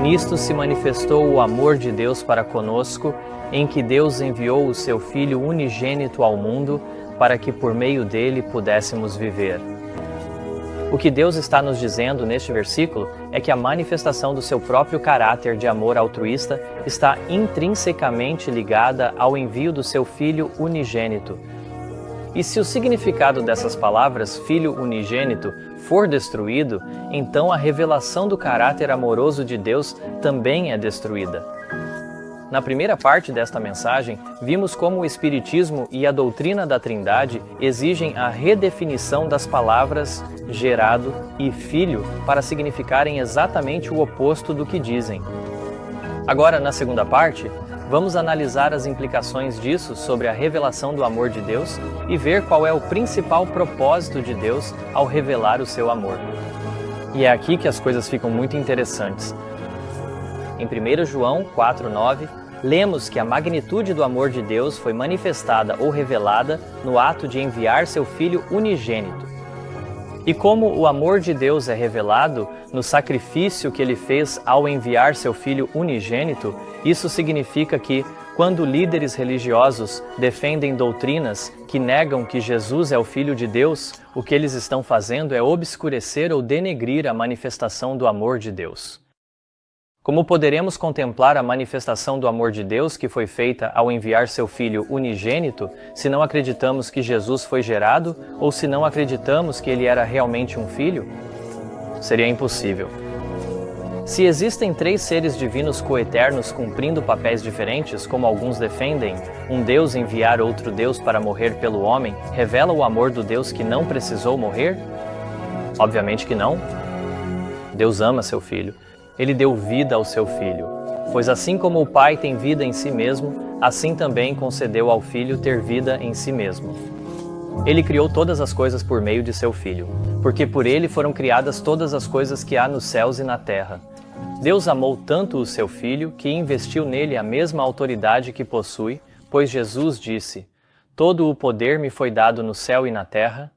Nisto se manifestou o amor de Deus para conosco, em que Deus enviou o seu Filho unigênito ao mundo, para que por meio dele pudéssemos viver. O que Deus está nos dizendo neste versículo é que a manifestação do seu próprio caráter de amor altruísta está intrinsecamente ligada ao envio do seu Filho unigênito. E se o significado dessas palavras, Filho unigênito, for destruído, então a revelação do caráter amoroso de Deus também é destruída. Na primeira parte desta mensagem, vimos como o Espiritismo e a doutrina da Trindade exigem a redefinição das palavras gerado e filho para significarem exatamente o oposto do que dizem. Agora, na segunda parte, vamos analisar as implicações disso sobre a revelação do amor de Deus e ver qual é o principal propósito de Deus ao revelar o seu amor. E é aqui que as coisas ficam muito interessantes. Em 1 João 4,9, lemos que a magnitude do amor de Deus foi manifestada ou revelada no ato de enviar seu Filho unigênito. E como o amor de Deus é revelado no sacrifício que ele fez ao enviar seu Filho unigênito, isso significa que, quando líderes religiosos defendem doutrinas que negam que Jesus é o Filho de Deus, o que eles estão fazendo é obscurecer ou denegrir a manifestação do amor de Deus. Como poderemos contemplar a manifestação do amor de Deus que foi feita ao enviar seu Filho unigênito, se não acreditamos que Jesus foi gerado ou se não acreditamos que ele era realmente um filho? Seria impossível. Se existem três seres divinos coeternos cumprindo papéis diferentes, como alguns defendem, um Deus enviar outro Deus para morrer pelo homem, revela o amor do Deus que não precisou morrer? Obviamente que não. Deus ama seu Filho. Ele deu vida ao seu Filho, pois assim como o Pai tem vida em si mesmo, assim também concedeu ao Filho ter vida em si mesmo. Ele criou todas as coisas por meio de seu Filho, porque por ele foram criadas todas as coisas que há nos céus e na terra. Deus amou tanto o seu Filho que investiu nele a mesma autoridade que possui, pois Jesus disse: "Todo o poder me foi dado no céu e na terra."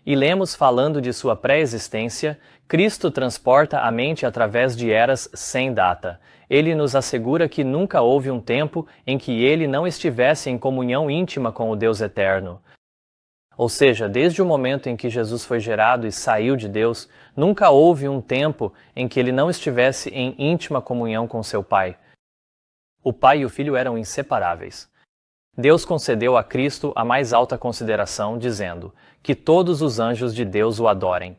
E lemos, falando de sua pré-existência, Cristo transporta a mente através de eras sem data. Ele nos assegura que nunca houve um tempo em que ele não estivesse em comunhão íntima com o Deus eterno. Ou seja, desde o momento em que Jesus foi gerado e saiu de Deus, nunca houve um tempo em que ele não estivesse em íntima comunhão com seu Pai. O Pai e o Filho eram inseparáveis. Deus concedeu a Cristo a mais alta consideração, dizendo que todos os anjos de Deus o adorem.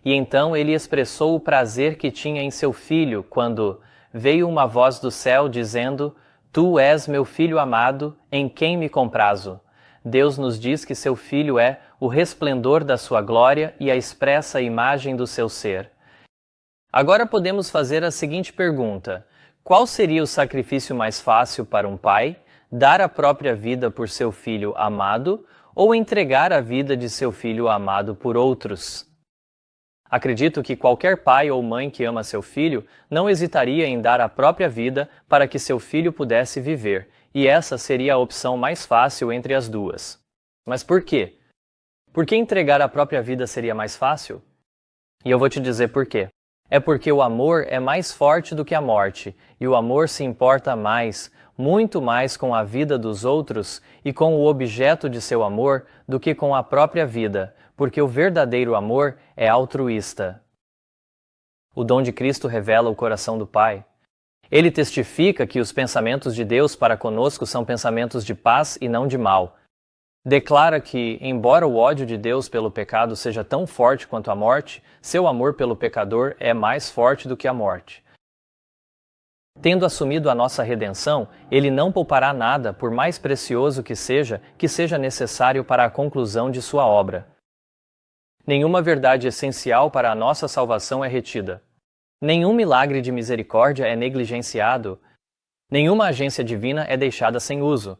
E então ele expressou o prazer que tinha em seu Filho quando veio uma voz do céu dizendo: "Tu és meu Filho amado, em quem me comprazo." Deus nos diz que seu Filho é o resplendor da sua glória e a expressa imagem do seu ser. Agora podemos fazer a seguinte pergunta: qual seria o sacrifício mais fácil para um pai? Dar a própria vida por seu filho amado ou entregar a vida de seu filho amado por outros? Acredito que qualquer pai ou mãe que ama seu filho não hesitaria em dar a própria vida para que seu filho pudesse viver, e essa seria a opção mais fácil entre as duas. Mas por quê? Por que entregar a própria vida seria mais fácil? E eu vou te dizer por quê. É porque o amor é mais forte do que a morte, e o amor se importa mais, muito mais com a vida dos outros e com o objeto de seu amor do que com a própria vida, porque o verdadeiro amor é altruísta. O dom de Cristo revela o coração do Pai. Ele testifica que os pensamentos de Deus para conosco são pensamentos de paz e não de mal. Declara que, embora o ódio de Deus pelo pecado seja tão forte quanto a morte, seu amor pelo pecador é mais forte do que a morte. Tendo assumido a nossa redenção, Ele não poupará nada, por mais precioso que seja necessário para a conclusão de sua obra. Nenhuma verdade essencial para a nossa salvação é retida. Nenhum milagre de misericórdia é negligenciado. Nenhuma agência divina é deixada sem uso.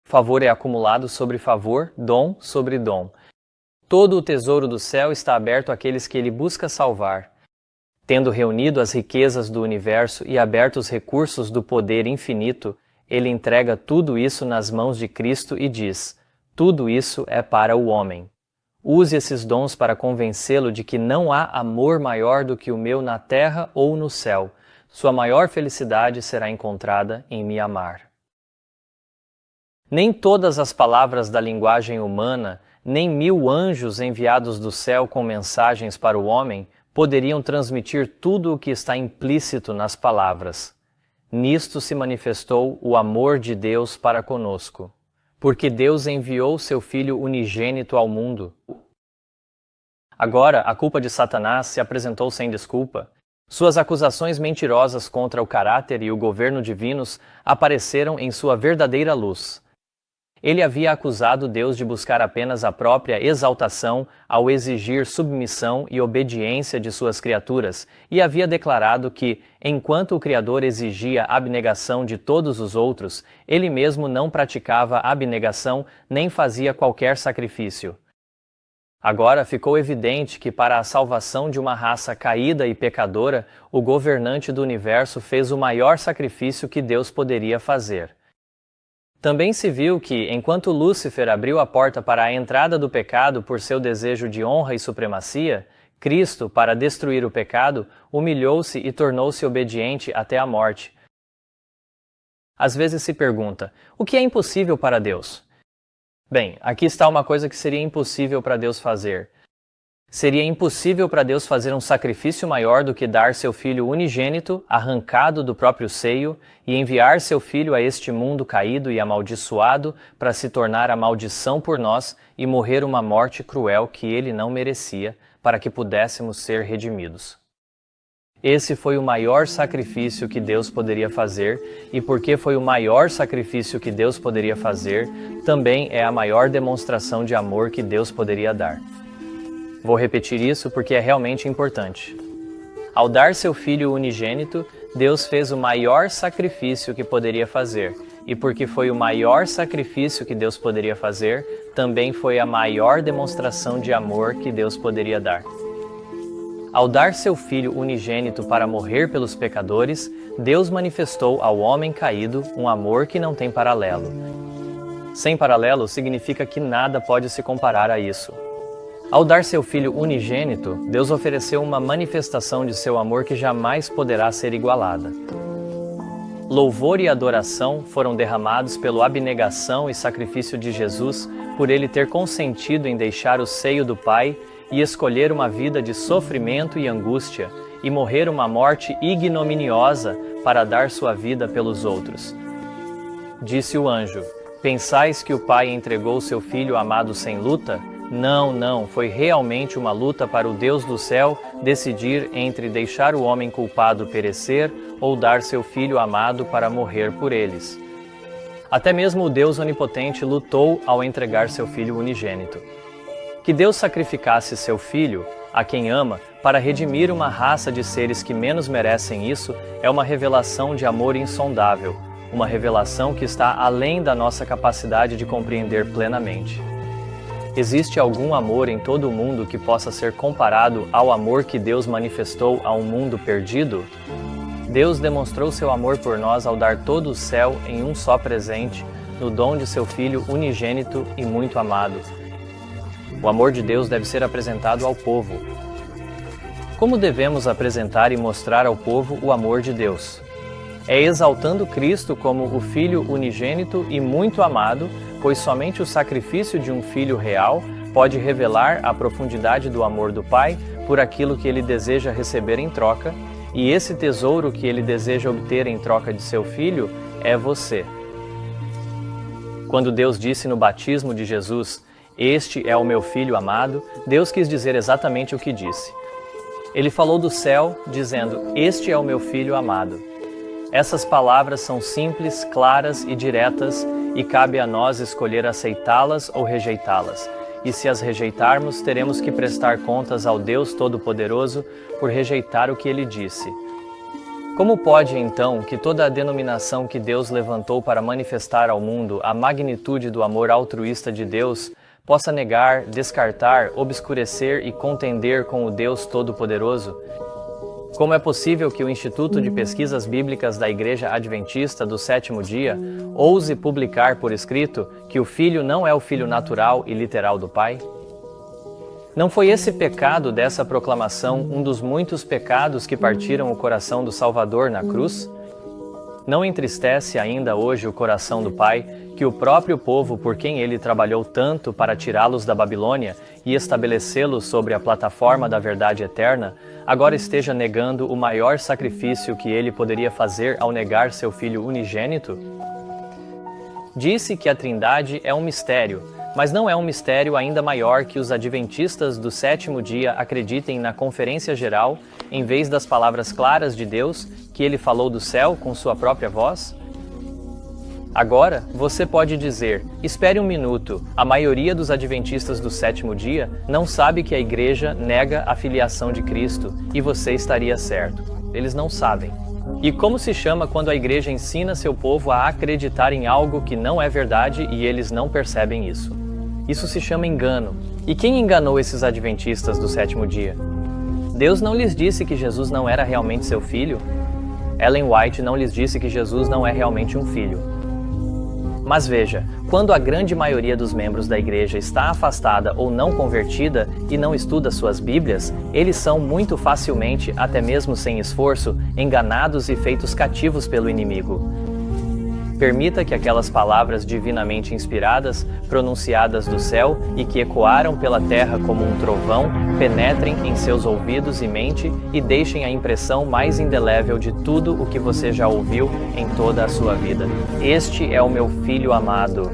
Favor é acumulado sobre favor, dom sobre dom. Todo o tesouro do céu está aberto àqueles que Ele busca salvar. Tendo reunido as riquezas do universo e aberto os recursos do poder infinito, Ele entrega tudo isso nas mãos de Cristo e diz: tudo isso é para o homem. Use esses dons para convencê-lo de que não há amor maior do que o meu na terra ou no céu. Sua maior felicidade será encontrada em me amar. Nem todas as palavras da linguagem humana, nem 1000 anjos enviados do céu com mensagens para o homem, poderiam transmitir tudo o que está implícito nas palavras. Nisto se manifestou o amor de Deus para conosco, porque Deus enviou seu Filho unigênito ao mundo. Agora, a culpa de Satanás se apresentou sem desculpa. Suas acusações mentirosas contra o caráter e o governo divinos apareceram em sua verdadeira luz. Ele havia acusado Deus de buscar apenas a própria exaltação ao exigir submissão e obediência de suas criaturas, e havia declarado que, enquanto o Criador exigia abnegação de todos os outros, ele mesmo não praticava abnegação nem fazia qualquer sacrifício. Agora ficou evidente que, para a salvação de uma raça caída e pecadora, o governante do universo fez o maior sacrifício que Deus poderia fazer. Também se viu que, enquanto Lúcifer abriu a porta para a entrada do pecado por seu desejo de honra e supremacia, Cristo, para destruir o pecado, humilhou-se e tornou-se obediente até a morte. Às vezes se pergunta, o que é impossível para Deus? Bem, aqui está uma coisa que seria impossível para Deus fazer. Seria impossível para Deus fazer um sacrifício maior do que dar seu Filho unigênito, arrancado do próprio seio, e enviar seu Filho a este mundo caído e amaldiçoado para se tornar a maldição por nós e morrer uma morte cruel que ele não merecia, para que pudéssemos ser redimidos. Esse foi o maior sacrifício que Deus poderia fazer, e porque foi o maior sacrifício que Deus poderia fazer, também é a maior demonstração de amor que Deus poderia dar. Vou repetir isso porque é realmente importante. Ao dar seu Filho unigênito, Deus fez o maior sacrifício que poderia fazer, e porque foi o maior sacrifício que Deus poderia fazer, também foi a maior demonstração de amor que Deus poderia dar. Ao dar seu Filho unigênito para morrer pelos pecadores, Deus manifestou ao homem caído um amor que não tem paralelo. Sem paralelo significa que nada pode se comparar a isso. Ao dar seu Filho unigênito, Deus ofereceu uma manifestação de seu amor que jamais poderá ser igualada. Louvor e adoração foram derramados pela abnegação e sacrifício de Jesus, por ele ter consentido em deixar o seio do Pai e escolher uma vida de sofrimento e angústia, e morrer uma morte ignominiosa para dar sua vida pelos outros. Disse o anjo: pensais que o Pai entregou seu Filho amado sem luta? Não, foi realmente uma luta para o Deus do céu decidir entre deixar o homem culpado perecer ou dar seu Filho amado para morrer por eles. Até mesmo o Deus onipotente lutou ao entregar seu Filho unigênito. Que Deus sacrificasse seu Filho, a quem ama, para redimir uma raça de seres que menos merecem isso, é uma revelação de amor insondável, uma revelação que está além da nossa capacidade de compreender plenamente. Existe algum amor em todo o mundo que possa ser comparado ao amor que Deus manifestou a um mundo perdido? Deus demonstrou seu amor por nós ao dar todo o céu em um só presente, no dom de seu Filho unigênito e muito amado. O amor de Deus deve ser apresentado ao povo. Como devemos apresentar e mostrar ao povo o amor de Deus? É exaltando Cristo como o Filho unigênito e muito amado, pois somente o sacrifício de um Filho real pode revelar a profundidade do amor do Pai por aquilo que ele deseja receber em troca, e esse tesouro que ele deseja obter em troca de seu Filho é você. Quando Deus disse no batismo de Jesus, "Este é o meu Filho amado", Deus quis dizer exatamente o que disse. Ele falou do céu, dizendo, "Este é o meu Filho amado". Essas palavras são simples, claras e diretas, e cabe a nós escolher aceitá-las ou rejeitá-las. E se as rejeitarmos, teremos que prestar contas ao Deus Todo-Poderoso por rejeitar o que Ele disse. Como pode, então, que toda a denominação que Deus levantou para manifestar ao mundo a magnitude do amor altruísta de Deus possa negar, descartar, obscurecer e contender com o Deus Todo-Poderoso? Como é possível que o Instituto de Pesquisas Bíblicas da Igreja Adventista do Sétimo Dia ouse publicar por escrito que o Filho não é o Filho natural e literal do Pai? Não foi esse pecado dessa proclamação um dos muitos pecados que partiram o coração do Salvador na cruz? Não entristece ainda hoje o coração do Pai que o próprio povo por quem ele trabalhou tanto para tirá-los da Babilônia e estabelecê-los sobre a plataforma da verdade eterna, agora esteja negando o maior sacrifício que ele poderia fazer ao negar seu Filho unigênito? Disse que a Trindade é um mistério, mas não é um mistério ainda maior que os adventistas do sétimo dia acreditem na conferência geral, em vez das palavras claras de Deus, que ele falou do céu com sua própria voz? Agora, você pode dizer, espere um minuto, a maioria dos adventistas do sétimo dia não sabe que a igreja nega a filiação de Cristo, e você estaria certo. Eles não sabem. E como se chama quando a igreja ensina seu povo a acreditar em algo que não é verdade e eles não percebem isso? Isso se chama engano. E quem enganou esses adventistas do sétimo dia? Deus não lhes disse que Jesus não era realmente seu filho? Ellen White não lhes disse que Jesus não é realmente um filho. Mas veja, quando a grande maioria dos membros da igreja está afastada ou não convertida e não estuda suas Bíblias, eles são muito facilmente, até mesmo sem esforço, enganados e feitos cativos pelo inimigo. Permita que aquelas palavras divinamente inspiradas, pronunciadas do céu e que ecoaram pela terra como um trovão, penetrem em seus ouvidos e mente e deixem a impressão mais indelével de tudo o que você já ouviu em toda a sua vida. Este é o meu Filho amado.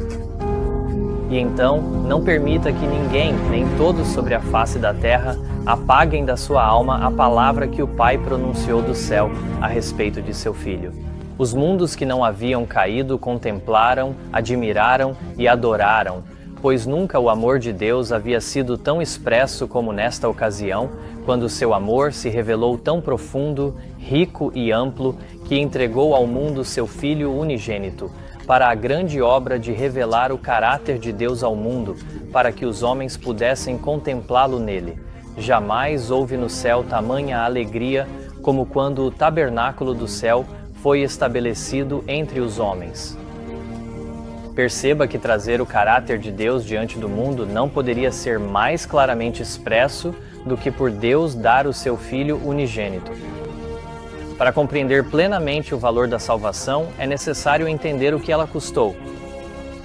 E então, não permita que ninguém, nem todos sobre a face da terra, apaguem da sua alma a palavra que o Pai pronunciou do céu a respeito de seu Filho. Os mundos que não haviam caído contemplaram, admiraram e adoraram, pois nunca o amor de Deus havia sido tão expresso como nesta ocasião, quando seu amor se revelou tão profundo, rico e amplo, que entregou ao mundo seu Filho unigênito, para a grande obra de revelar o caráter de Deus ao mundo, para que os homens pudessem contemplá-lo nele. Jamais houve no céu tamanha alegria como quando o tabernáculo do céu foi estabelecido entre os homens. Perceba que trazer o caráter de Deus diante do mundo não poderia ser mais claramente expresso do que por Deus dar o seu Filho unigênito. Para compreender plenamente o valor da salvação, é necessário entender o que ela custou.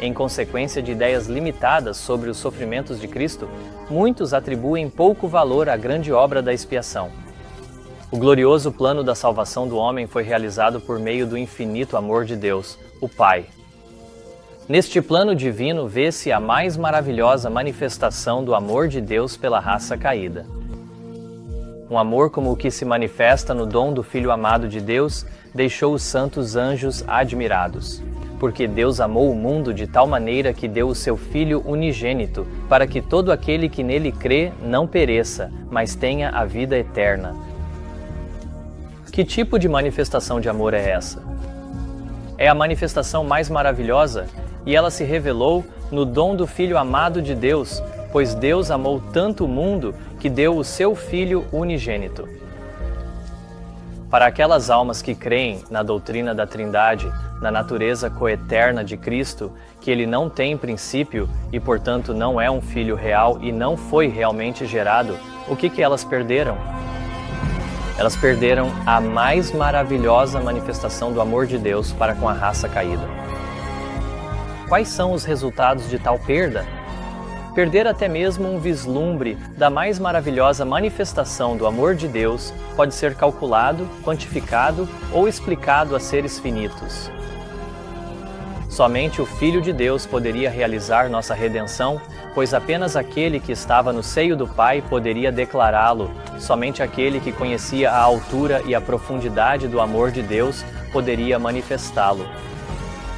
Em consequência de ideias limitadas sobre os sofrimentos de Cristo, muitos atribuem pouco valor à grande obra da expiação. O glorioso plano da salvação do homem foi realizado por meio do infinito amor de Deus, o Pai. Neste plano divino vê-se a mais maravilhosa manifestação do amor de Deus pela raça caída. Um amor como o que se manifesta no dom do Filho amado de Deus deixou os santos anjos admirados. Porque Deus amou o mundo de tal maneira que deu o seu Filho unigênito, para que todo aquele que nele crê não pereça, mas tenha a vida eterna. Que tipo de manifestação de amor é essa? É a manifestação mais maravilhosa, e ela se revelou no dom do Filho amado de Deus, pois Deus amou tanto o mundo que deu o seu Filho unigênito. Para aquelas almas que creem na doutrina da Trindade, na natureza coeterna de Cristo, que ele não tem princípio e, portanto, não é um filho real e não foi realmente gerado, o que elas perderam? Elas perderam a mais maravilhosa manifestação do amor de Deus para com a raça caída. Quais são os resultados de tal perda? Perder até mesmo um vislumbre da mais maravilhosa manifestação do amor de Deus pode ser calculado, quantificado ou explicado a seres finitos. Somente o Filho de Deus poderia realizar nossa redenção, pois apenas aquele que estava no seio do Pai poderia declará-lo. Somente aquele que conhecia a altura e a profundidade do amor de Deus poderia manifestá-lo.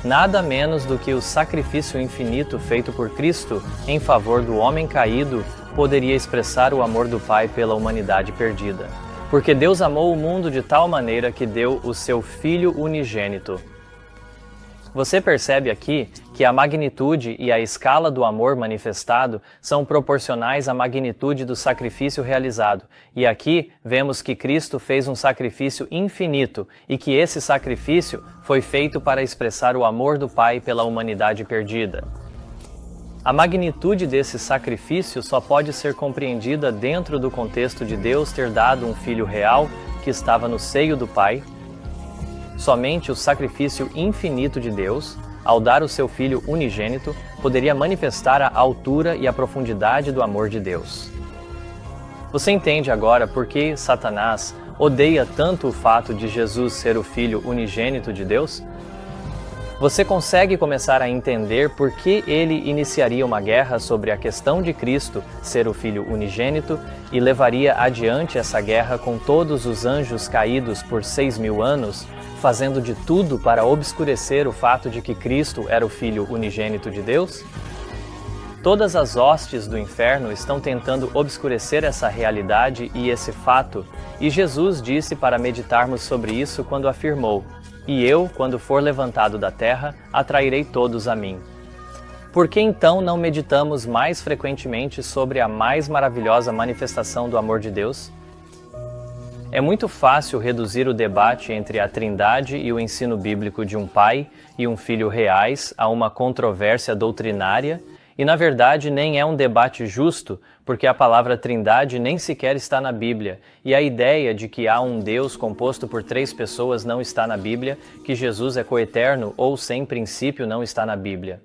Nada menos do que o sacrifício infinito feito por Cristo em favor do homem caído poderia expressar o amor do Pai pela humanidade perdida. Porque Deus amou o mundo de tal maneira que deu o seu Filho unigênito. Você percebe aqui que a magnitude e a escala do amor manifestado são proporcionais à magnitude do sacrifício realizado. E aqui vemos que Cristo fez um sacrifício infinito e que esse sacrifício foi feito para expressar o amor do Pai pela humanidade perdida. A magnitude desse sacrifício só pode ser compreendida dentro do contexto de Deus ter dado um Filho real que estava no seio do Pai. Somente o sacrifício infinito de Deus, ao dar o seu Filho unigênito, poderia manifestar a altura e a profundidade do amor de Deus. Você entende agora por que Satanás odeia tanto o fato de Jesus ser o Filho unigênito de Deus? Você consegue começar a entender por que ele iniciaria uma guerra sobre a questão de Cristo ser o Filho unigênito e levaria adiante essa guerra com todos os anjos caídos por 6.000 anos, fazendo de tudo para obscurecer o fato de que Cristo era o Filho unigênito de Deus? Todas as hostes do inferno estão tentando obscurecer essa realidade e esse fato, e Jesus disse para meditarmos sobre isso quando afirmou: "E eu, quando for levantado da terra, atrairei todos a mim." Por que então não meditamos mais frequentemente sobre a mais maravilhosa manifestação do amor de Deus? É muito fácil reduzir o debate entre a Trindade e o ensino bíblico de um pai e um filho reais a uma controvérsia doutrinária, e na verdade nem é um debate justo, porque a palavra Trindade nem sequer está na Bíblia, e a ideia de que há um Deus composto por 3 pessoas não está na Bíblia, que Jesus é coeterno ou sem princípio não está na Bíblia.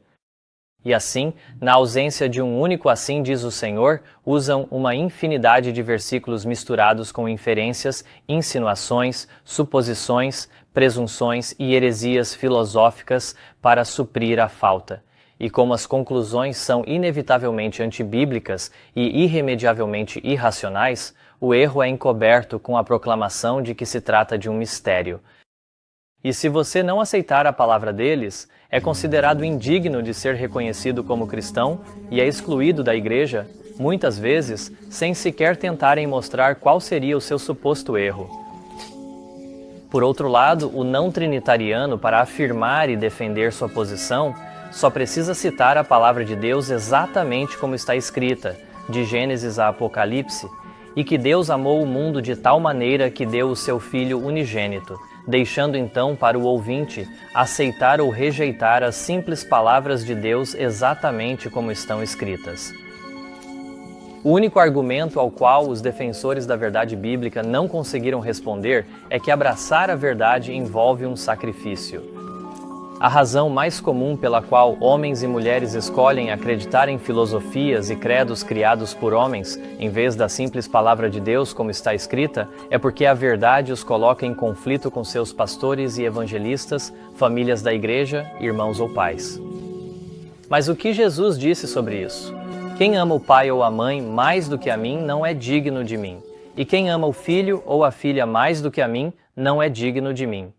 E assim, na ausência de um único assim diz o Senhor, usam uma infinidade de versículos misturados com inferências, insinuações, suposições, presunções e heresias filosóficas para suprir a falta. E como as conclusões são inevitavelmente antibíblicas e irremediavelmente irracionais, o erro é encoberto com a proclamação de que se trata de um mistério. E se você não aceitar a palavra deles, é considerado indigno de ser reconhecido como cristão e é excluído da igreja, muitas vezes, sem sequer tentarem mostrar qual seria o seu suposto erro. Por outro lado, o não trinitariano, para afirmar e defender sua posição, só precisa citar a palavra de Deus exatamente como está escrita, de Gênesis a Apocalipse, e que Deus amou o mundo de tal maneira que deu o seu Filho unigênito, deixando então para o ouvinte aceitar ou rejeitar as simples palavras de Deus exatamente como estão escritas. O único argumento ao qual os defensores da verdade bíblica não conseguiram responder é que abraçar a verdade envolve um sacrifício. A razão mais comum pela qual homens e mulheres escolhem acreditar em filosofias e credos criados por homens, em vez da simples palavra de Deus como está escrita, é porque a verdade os coloca em conflito com seus pastores e evangelistas, famílias da igreja, irmãos ou pais. Mas o que Jesus disse sobre isso? Quem ama o pai ou a mãe mais do que a mim não é digno de mim. E quem ama o filho ou a filha mais do que a mim não é digno de mim.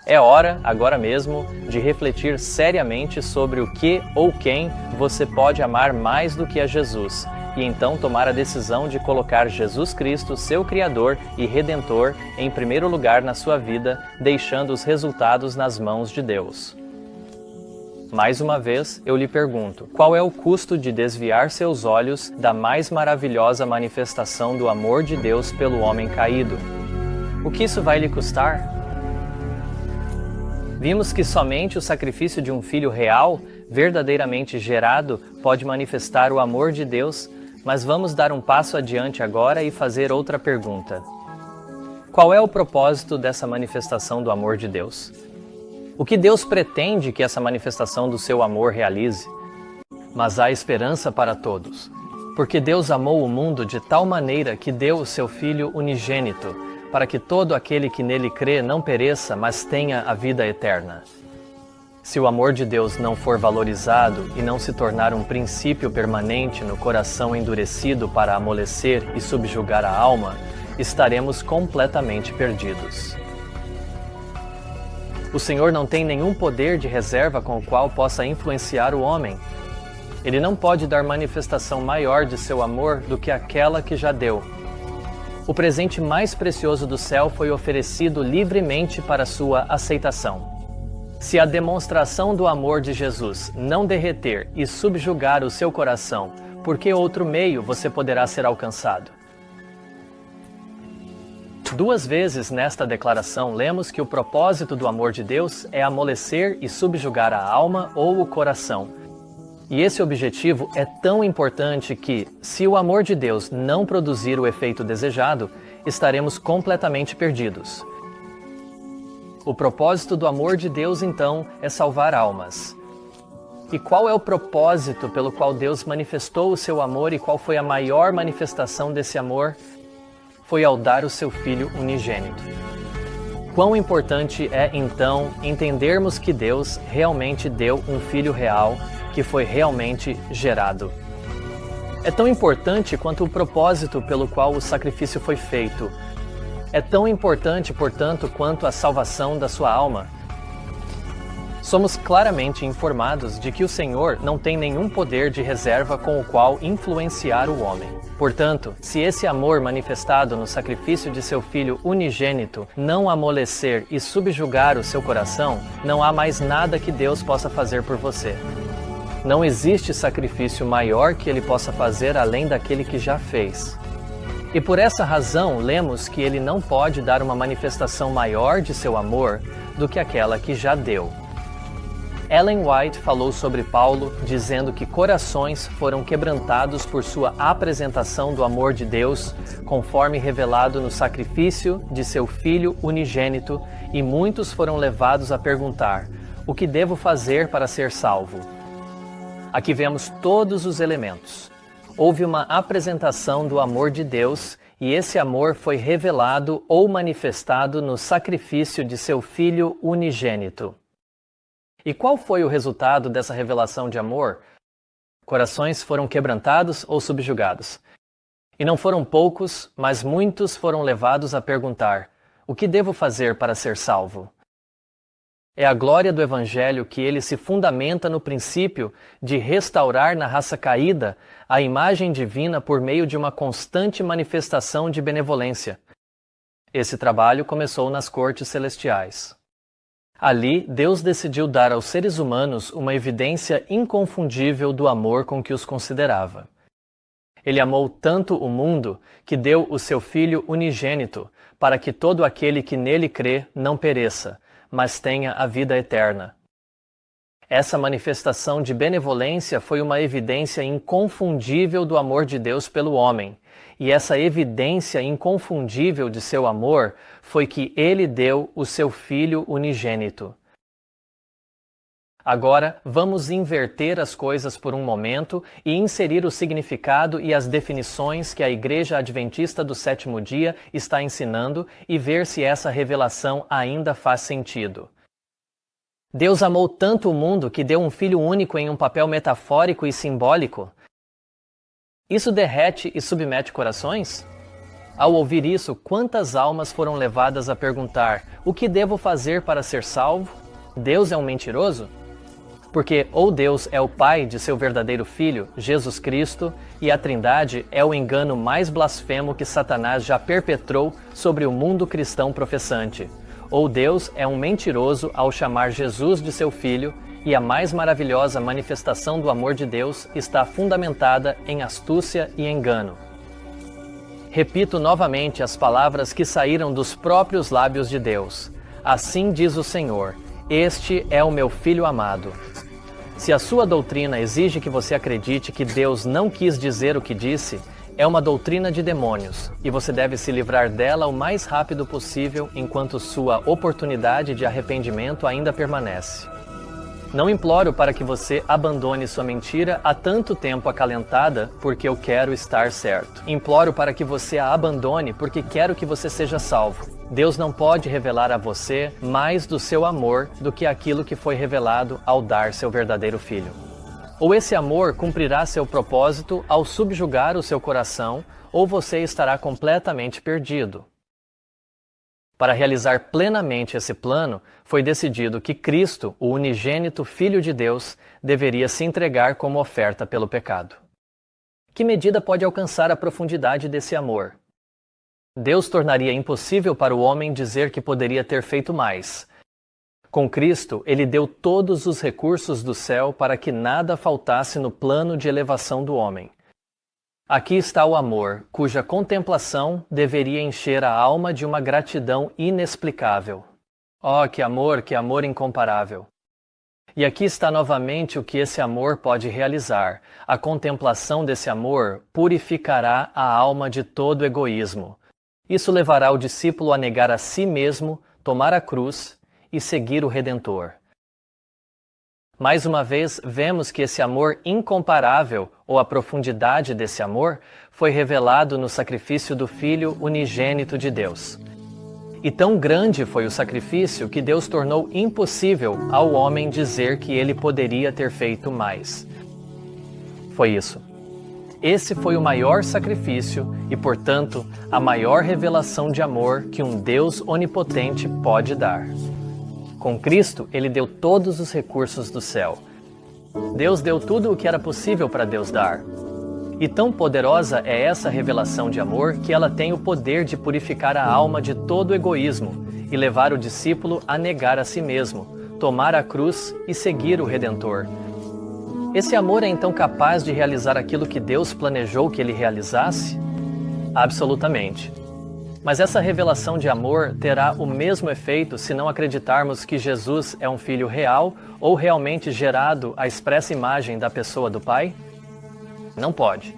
É hora, agora mesmo, de refletir seriamente sobre o que ou quem você pode amar mais do que a Jesus, e então tomar a decisão de colocar Jesus Cristo, seu Criador e Redentor, em primeiro lugar na sua vida, deixando os resultados nas mãos de Deus. Mais uma vez, eu lhe pergunto, qual é o custo de desviar seus olhos da mais maravilhosa manifestação do amor de Deus pelo homem caído? O que isso vai lhe custar? Vimos que somente o sacrifício de um filho real, verdadeiramente gerado, pode manifestar o amor de Deus, mas vamos dar um passo adiante agora e fazer outra pergunta. Qual é o propósito dessa manifestação do amor de Deus? O que Deus pretende que essa manifestação do seu amor realize? Mas há esperança para todos, porque Deus amou o mundo de tal maneira que deu o seu Filho unigênito, para que todo aquele que nele crê não pereça, mas tenha a vida eterna. Se o amor de Deus não for valorizado e não se tornar um princípio permanente no coração endurecido para amolecer e subjugar a alma, estaremos completamente perdidos. O Senhor não tem nenhum poder de reserva com o qual possa influenciar o homem. Ele não pode dar manifestação maior de seu amor do que aquela que já deu. O presente mais precioso do céu foi oferecido livremente para sua aceitação. Se a demonstração do amor de Jesus não derreter e subjugar o seu coração, por que outro meio você poderá ser alcançado? 2 vezes nesta declaração lemos que o propósito do amor de Deus é amolecer e subjugar a alma ou o coração. E esse objetivo é tão importante que, se o amor de Deus não produzir o efeito desejado, estaremos completamente perdidos. O propósito do amor de Deus, então, é salvar almas. E qual é o propósito pelo qual Deus manifestou o seu amor e qual foi a maior manifestação desse amor? Foi ao dar o seu Filho unigênito. Quão importante é, então, entendermos que Deus realmente deu um Filho real, que foi realmente gerado. É tão importante quanto o propósito pelo qual o sacrifício foi feito. É tão importante, portanto, quanto a salvação da sua alma. Somos claramente informados de que o Senhor não tem nenhum poder de reserva com o qual influenciar o homem. Portanto, se esse amor manifestado no sacrifício de seu Filho unigênito não amolecer e subjugar o seu coração, não há mais nada que Deus possa fazer por você. Não existe sacrifício maior que Ele possa fazer além daquele que já fez. E por essa razão, lemos que Ele não pode dar uma manifestação maior de seu amor do que aquela que já deu. Ellen White falou sobre Paulo, dizendo que corações foram quebrantados por sua apresentação do amor de Deus, conforme revelado no sacrifício de seu Filho unigênito, e muitos foram levados a perguntar: o que devo fazer para ser salvo? Aqui vemos todos os elementos. Houve uma apresentação do amor de Deus, e esse amor foi revelado ou manifestado no sacrifício de seu Filho unigênito. E qual foi o resultado dessa revelação de amor? Corações foram quebrantados ou subjugados. E não foram poucos, mas muitos foram levados a perguntar: o que devo fazer para ser salvo? É a glória do Evangelho que ele se fundamenta no princípio de restaurar na raça caída a imagem divina por meio de uma constante manifestação de benevolência. Esse trabalho começou nas cortes celestiais. Ali, Deus decidiu dar aos seres humanos uma evidência inconfundível do amor com que os considerava. Ele amou tanto o mundo que deu o seu Filho unigênito, para que todo aquele que nele crê não pereça, mas tenha a vida eterna. Essa manifestação de benevolência foi uma evidência inconfundível do amor de Deus pelo homem, e essa evidência inconfundível de seu amor foi que ele deu o seu Filho unigênito. Agora, vamos inverter as coisas por um momento e inserir o significado e as definições que a Igreja Adventista do Sétimo Dia está ensinando e ver se essa revelação ainda faz sentido. Deus amou tanto o mundo que deu um Filho único em um papel metafórico e simbólico. Isso derrete e submete corações? Ao ouvir isso, quantas almas foram levadas a perguntar: o que devo fazer para ser salvo? Deus é um mentiroso? Porque ou Deus é o Pai de seu verdadeiro Filho, Jesus Cristo, e a Trindade é o engano mais blasfemo que Satanás já perpetrou sobre o mundo cristão professante. Ou Deus é um mentiroso ao chamar Jesus de seu Filho, e a mais maravilhosa manifestação do amor de Deus está fundamentada em astúcia e engano. Repito novamente as palavras que saíram dos próprios lábios de Deus. Assim diz o Senhor: este é o meu Filho amado. Se a sua doutrina exige que você acredite que Deus não quis dizer o que disse, é uma doutrina de demônios, e você deve se livrar dela o mais rápido possível enquanto sua oportunidade de arrependimento ainda permanece. Não imploro para que você abandone sua mentira há tanto tempo acalentada porque eu quero estar certo. Imploro para que você a abandone porque quero que você seja salvo. Deus não pode revelar a você mais do seu amor do que aquilo que foi revelado ao dar seu verdadeiro Filho. Ou esse amor cumprirá seu propósito ao subjugar o seu coração, ou você estará completamente perdido. Para realizar plenamente esse plano, foi decidido que Cristo, o unigênito Filho de Deus, deveria se entregar como oferta pelo pecado. Que medida pode alcançar a profundidade desse amor? Deus tornaria impossível para o homem dizer que poderia ter feito mais. Com Cristo, ele deu todos os recursos do céu para que nada faltasse no plano de elevação do homem. Aqui está o amor, cuja contemplação deveria encher a alma de uma gratidão inexplicável. Oh, que amor incomparável! E aqui está novamente o que esse amor pode realizar. A contemplação desse amor purificará a alma de todo egoísmo. Isso levará o discípulo a negar a si mesmo, tomar a cruz e seguir o Redentor. Mais uma vez, vemos que esse amor incomparável, ou a profundidade desse amor, foi revelado no sacrifício do Filho unigênito de Deus. E tão grande foi o sacrifício que Deus tornou impossível ao homem dizer que ele poderia ter feito mais. Foi isso. Esse foi o maior sacrifício e, portanto, a maior revelação de amor que um Deus onipotente pode dar. Com Cristo, ele deu todos os recursos do céu. Deus deu tudo o que era possível para Deus dar. E tão poderosa é essa revelação de amor que ela tem o poder de purificar a alma de todo egoísmo e levar o discípulo a negar a si mesmo, tomar a cruz e seguir o Redentor. Esse amor é então capaz de realizar aquilo que Deus planejou que ele realizasse? Absolutamente. Mas essa revelação de amor terá o mesmo efeito se não acreditarmos que Jesus é um Filho real ou realmente gerado à expressa imagem da pessoa do Pai? Não pode.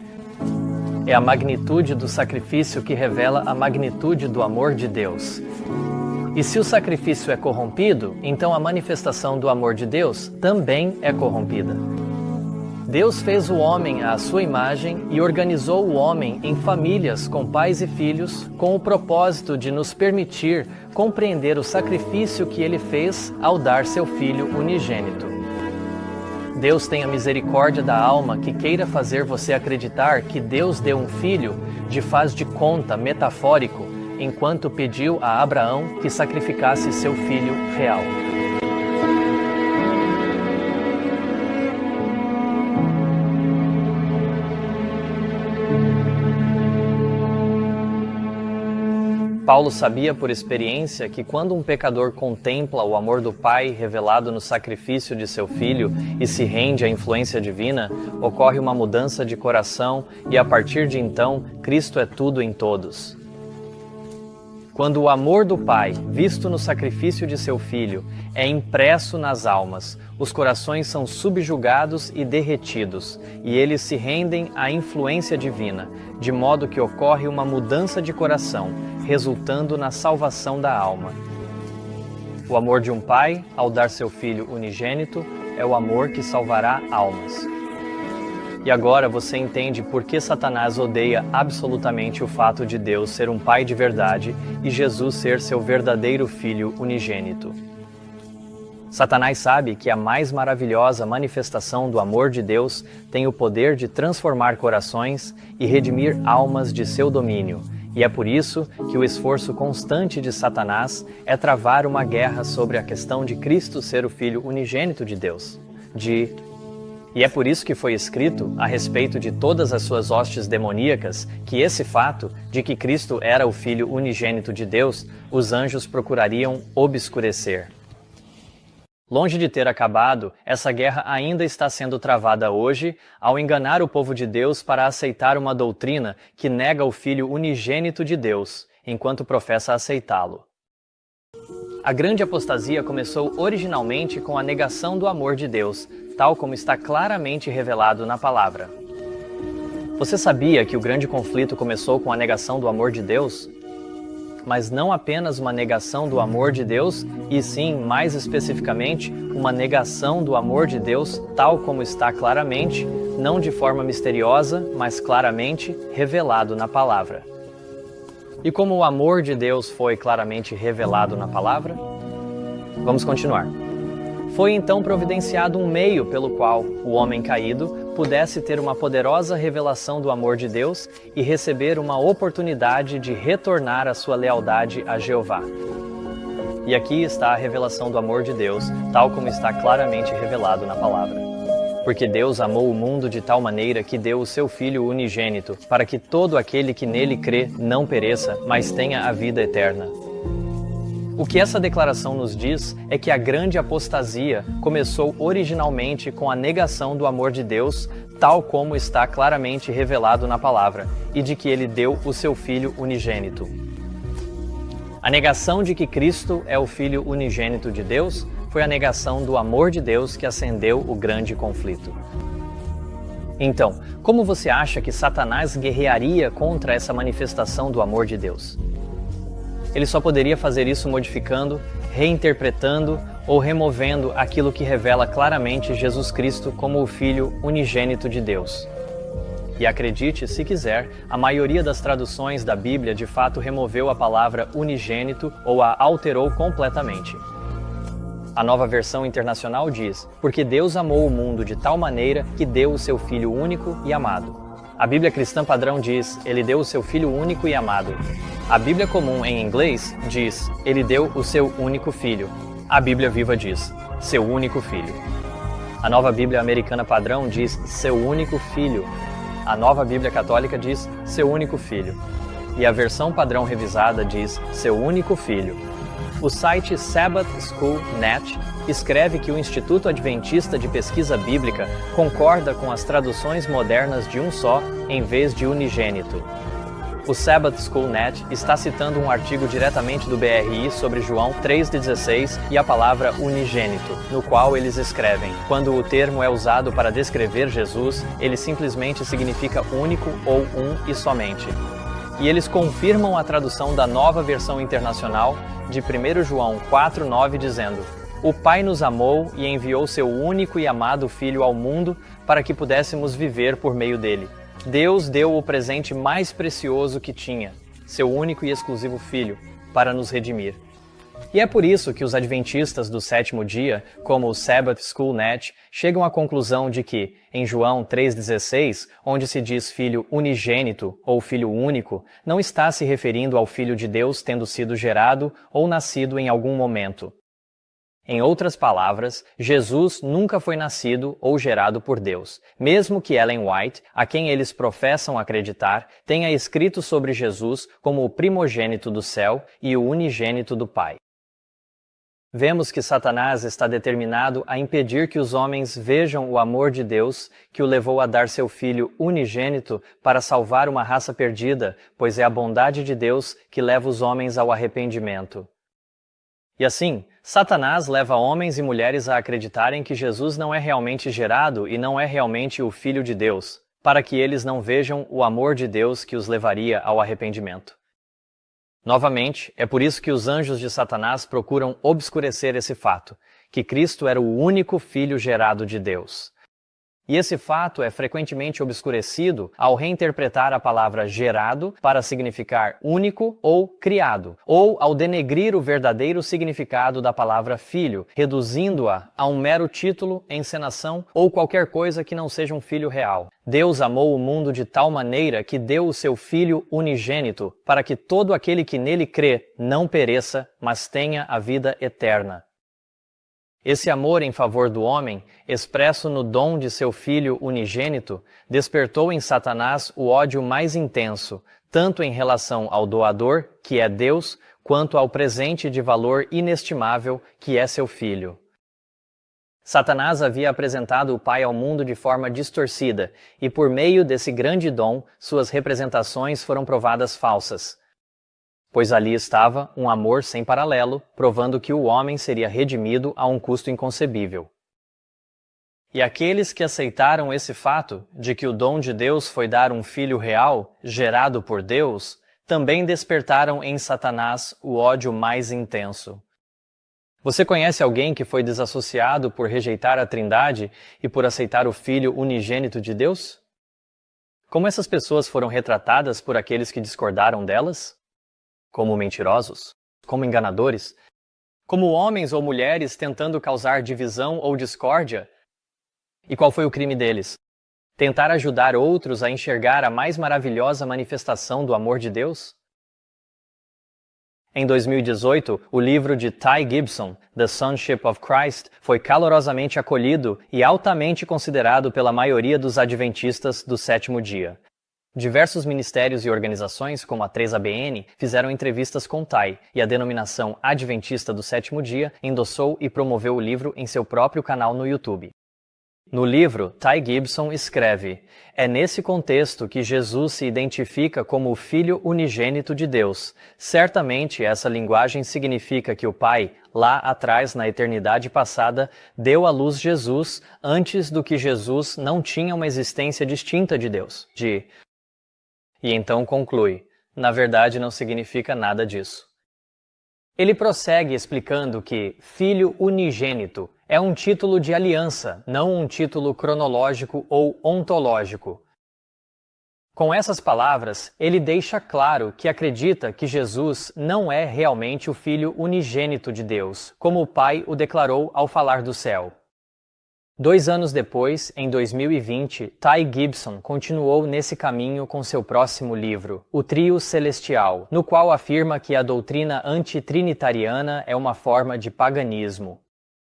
É a magnitude do sacrifício que revela a magnitude do amor de Deus. E se o sacrifício é corrompido, então a manifestação do amor de Deus também é corrompida. Deus fez o homem à sua imagem e organizou o homem em famílias com pais e filhos, com o propósito de nos permitir compreender o sacrifício que ele fez ao dar seu Filho unigênito. Deus tenha misericórdia da alma que queira fazer você acreditar que Deus deu um filho de faz de conta metafórico, enquanto pediu a Abraão que sacrificasse seu filho real. Paulo sabia por experiência que quando um pecador contempla o amor do Pai revelado no sacrifício de seu Filho e se rende à influência divina, ocorre uma mudança de coração e a partir de então, Cristo é tudo em todos. Quando o amor do Pai, visto no sacrifício de seu Filho, é impresso nas almas, os corações são subjugados e derretidos, e eles se rendem à influência divina, de modo que ocorre uma mudança de coração, resultando na salvação da alma. O amor de um pai, ao dar seu filho unigênito, é o amor que salvará almas. E agora você entende por que Satanás odeia absolutamente o fato de Deus ser um pai de verdade e Jesus ser seu verdadeiro filho unigênito. Satanás sabe que a mais maravilhosa manifestação do amor de Deus tem o poder de transformar corações e redimir almas de seu domínio, e é por isso que o esforço constante de Satanás é travar uma guerra sobre a questão de Cristo ser o Filho unigênito de Deus. E é por isso que foi escrito, a respeito de todas as suas hostes demoníacas, que esse fato de que Cristo era o Filho unigênito de Deus, os anjos procurariam obscurecer. Longe de ter acabado, essa guerra ainda está sendo travada hoje ao enganar o povo de Deus para aceitar uma doutrina que nega o Filho unigênito de Deus, enquanto professa aceitá-lo. A grande apostasia começou originalmente com a negação do amor de Deus, tal como está claramente revelado na palavra. Você sabia que o grande conflito começou com a negação do amor de Deus? Mas não apenas uma negação do amor de Deus, e sim, mais especificamente, uma negação do amor de Deus tal como está claramente, não de forma misteriosa, mas claramente revelado na palavra. E como o amor de Deus foi claramente revelado na palavra? Vamos continuar. Foi então providenciado um meio pelo qual o homem caído pudesse ter uma poderosa revelação do amor de Deus e receber uma oportunidade de retornar a sua lealdade a Jeová. E aqui está a revelação do amor de Deus, tal como está claramente revelado na palavra. Porque Deus amou o mundo de tal maneira que deu o seu Filho unigênito, para que todo aquele que nele crê não pereça, mas tenha a vida eterna. O que essa declaração nos diz é que a grande apostasia começou originalmente com a negação do amor de Deus, tal como está claramente revelado na palavra, e de que ele deu o seu Filho unigênito. A negação de que Cristo é o Filho unigênito de Deus foi a negação do amor de Deus que acendeu o grande conflito. Então, como você acha que Satanás guerrearia contra essa manifestação do amor de Deus? Ele só poderia fazer isso modificando, reinterpretando ou removendo aquilo que revela claramente Jesus Cristo como o Filho unigênito de Deus. E acredite, se quiser, a maioria das traduções da Bíblia de fato removeu a palavra unigênito ou a alterou completamente. A Nova Versão Internacional diz: porque Deus amou o mundo de tal maneira que deu o seu Filho único e amado. A Bíblia Cristã Padrão diz: ele deu o seu Filho único e amado. A Bíblia Comum em inglês diz: ele deu o seu único filho. A Bíblia Viva diz: seu único filho. A Nova Bíblia Americana Padrão diz: seu único filho. A Nova Bíblia Católica diz: seu único filho. E a Versão Padrão Revisada diz: seu único filho. O site Sabbath School Net escreve que o Instituto Adventista de Pesquisa Bíblica concorda com as traduções modernas de um só, em vez de unigênito. O Sabbath School Net está citando um artigo diretamente do BRI sobre João 3,16 e a palavra unigênito, no qual eles escrevem: quando o termo é usado para descrever Jesus, ele simplesmente significa único ou um e somente. E eles confirmam a tradução da Nova Versão Internacional de 1 João 4,9 dizendo: o Pai nos amou e enviou seu único e amado Filho ao mundo para que pudéssemos viver por meio dele. Deus deu o presente mais precioso que tinha, seu único e exclusivo Filho, para nos redimir. E é por isso que os adventistas do sétimo dia, como o Sabbath School Net, chegam à conclusão de que, em João 3,16, onde se diz Filho unigênito ou Filho único, não está se referindo ao Filho de Deus tendo sido gerado ou nascido em algum momento. Em outras palavras, Jesus nunca foi nascido ou gerado por Deus, mesmo que Ellen White, a quem eles professam acreditar, tenha escrito sobre Jesus como o primogênito do céu e o unigênito do Pai. Vemos que Satanás está determinado a impedir que os homens vejam o amor de Deus que o levou a dar seu Filho unigênito para salvar uma raça perdida, pois é a bondade de Deus que leva os homens ao arrependimento. E assim, Satanás leva homens e mulheres a acreditarem que Jesus não é realmente gerado e não é realmente o Filho de Deus, para que eles não vejam o amor de Deus que os levaria ao arrependimento. Novamente, é por isso que os anjos de Satanás procuram obscurecer esse fato, que Cristo era o único Filho gerado de Deus. E esse fato é frequentemente obscurecido ao reinterpretar a palavra gerado para significar único ou criado, ou ao denegrir o verdadeiro significado da palavra filho, reduzindo-a a um mero título, encenação ou qualquer coisa que não seja um filho real. Deus amou o mundo de tal maneira que deu o seu Filho unigênito, para que todo aquele que nele crê não pereça, mas tenha a vida eterna. Esse amor em favor do homem, expresso no dom de seu Filho unigênito, despertou em Satanás o ódio mais intenso, tanto em relação ao doador, que é Deus, quanto ao presente de valor inestimável, que é seu Filho. Satanás havia apresentado o Pai ao mundo de forma distorcida, e por meio desse grande dom, suas representações foram provadas falsas. Pois ali estava um amor sem paralelo, provando que o homem seria redimido a um custo inconcebível. E aqueles que aceitaram esse fato, de que o dom de Deus foi dar um filho real, gerado por Deus, também despertaram em Satanás o ódio mais intenso. Você conhece alguém que foi desassociado por rejeitar a Trindade e por aceitar o Filho unigênito de Deus? Como essas pessoas foram retratadas por aqueles que discordaram delas? como mentirosos, como enganadores, como homens ou mulheres tentando causar divisão ou discórdia. E qual foi o crime deles? Tentar ajudar outros a enxergar a mais maravilhosa manifestação do amor de Deus? Em 2018, o livro de Ty Gibson, The Sonship of Christ, foi calorosamente acolhido e altamente considerado pela maioria dos adventistas do sétimo dia. Diversos ministérios e organizações, como a 3ABN, fizeram entrevistas com Ty, e a denominação Adventista do Sétimo Dia endossou e promoveu o livro em seu próprio canal no YouTube. No livro, Ty Gibson escreve: é nesse contexto que Jesus se identifica como o Filho unigênito de Deus. Certamente essa linguagem significa que o Pai, lá atrás na eternidade passada, deu à luz Jesus antes do que Jesus não tinha uma existência distinta de Deus. E então conclui: na verdade não significa nada disso. Ele prossegue explicando que Filho unigênito é um título de aliança, não um título cronológico ou ontológico. Com essas palavras, ele deixa claro que acredita que Jesus não é realmente o Filho unigênito de Deus, como o Pai o declarou ao falar do céu. 2 anos depois, em 2020, Ty Gibson continuou nesse caminho com seu próximo livro, O Trio Celestial, no qual afirma que a doutrina antitrinitariana é uma forma de paganismo.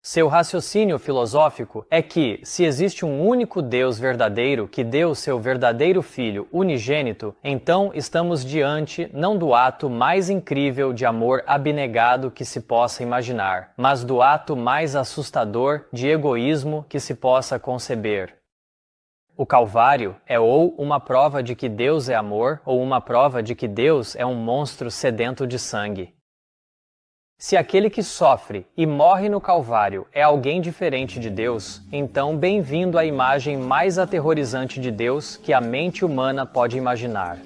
Seu raciocínio filosófico é que, se existe um único Deus verdadeiro que deu seu verdadeiro Filho unigênito, então estamos diante não do ato mais incrível de amor abnegado que se possa imaginar, mas do ato mais assustador de egoísmo que se possa conceber. O Calvário é ou uma prova de que Deus é amor, ou uma prova de que Deus é um monstro sedento de sangue. Se aquele que sofre e morre no Calvário é alguém diferente de Deus, então bem-vindo à imagem mais aterrorizante de Deus que a mente humana pode imaginar.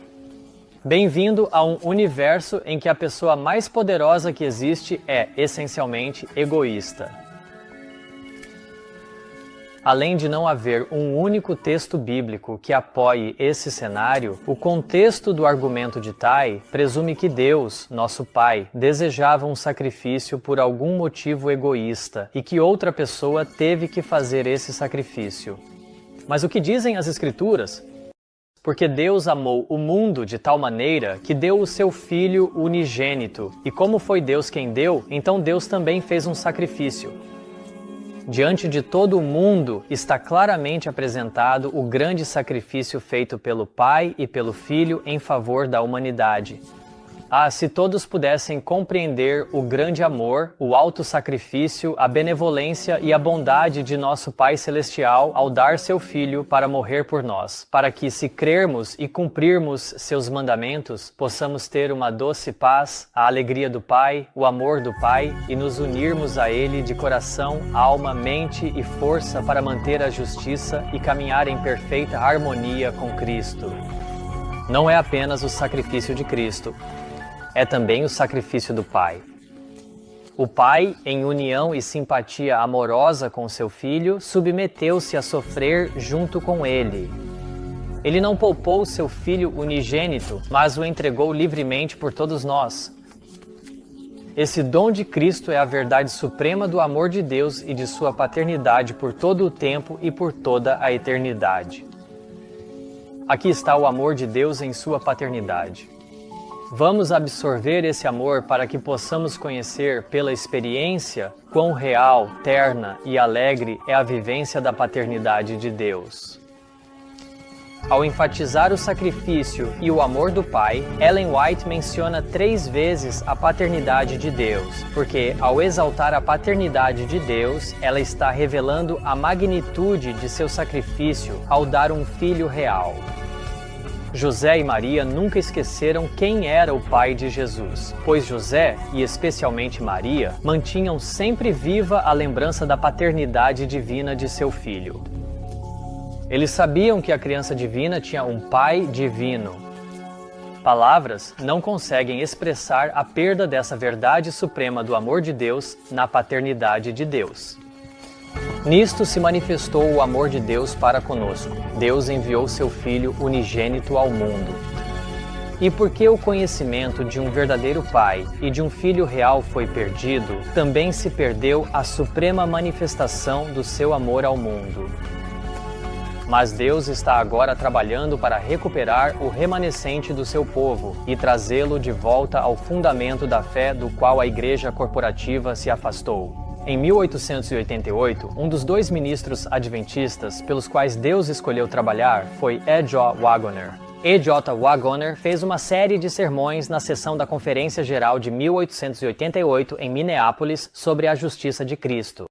Bem-vindo a um universo em que a pessoa mais poderosa que existe é, essencialmente, egoísta. Além de não haver um único texto bíblico que apoie esse cenário, o contexto do argumento de Ty presume que Deus, nosso Pai, desejava um sacrifício por algum motivo egoísta e que outra pessoa teve que fazer esse sacrifício. Mas o que dizem as Escrituras? Porque Deus amou o mundo de tal maneira que deu o seu Filho unigênito, e como foi Deus quem deu, então Deus também fez um sacrifício. Diante de todo o mundo está claramente apresentado o grande sacrifício feito pelo Pai e pelo Filho em favor da humanidade. Ah, se todos pudessem compreender o grande amor, o alto sacrifício, a benevolência e a bondade de nosso Pai Celestial ao dar seu Filho para morrer por nós, para que, se crermos e cumprirmos seus mandamentos, possamos ter uma doce paz, a alegria do Pai, o amor do Pai e nos unirmos a Ele de coração, alma, mente e força para manter a justiça e caminhar em perfeita harmonia com Cristo. Não é apenas o sacrifício de Cristo, é também o sacrifício do Pai. O Pai, em união e simpatia amorosa com seu Filho, submeteu-se a sofrer junto com ele. Ele não poupou seu Filho unigênito, mas o entregou livremente por todos nós. Esse dom de Cristo é a verdade suprema do amor de Deus e de sua paternidade por todo o tempo e por toda a eternidade. Aqui está o amor de Deus em sua paternidade. Vamos absorver esse amor para que possamos conhecer pela experiência quão real, terna e alegre é a vivência da paternidade de Deus. Ao enfatizar o sacrifício e o amor do Pai, Ellen White menciona 3 vezes a paternidade de Deus, porque ao exaltar a paternidade de Deus, ela está revelando a magnitude de seu sacrifício ao dar um filho real. José e Maria nunca esqueceram quem era o pai de Jesus, pois José, e especialmente Maria, mantinham sempre viva a lembrança da paternidade divina de seu filho. Eles sabiam que a criança divina tinha um pai divino. Palavras não conseguem expressar a perda dessa verdade suprema do amor de Deus na paternidade de Deus. Nisto se manifestou o amor de Deus para conosco. Deus enviou seu Filho unigênito ao mundo. E porque o conhecimento de um verdadeiro Pai e de um Filho real foi perdido, também se perdeu a suprema manifestação do seu amor ao mundo. Mas Deus está agora trabalhando para recuperar o remanescente do seu povo e trazê-lo de volta ao fundamento da fé do qual a Igreja Corporativa se afastou. Em 1888, um dos 2 ministros adventistas pelos quais Deus escolheu trabalhar foi E. J. Wagoner. E. J. Wagoner fez uma série de sermões na sessão da Conferência Geral de 1888 em Minneapolis sobre a justiça de Cristo.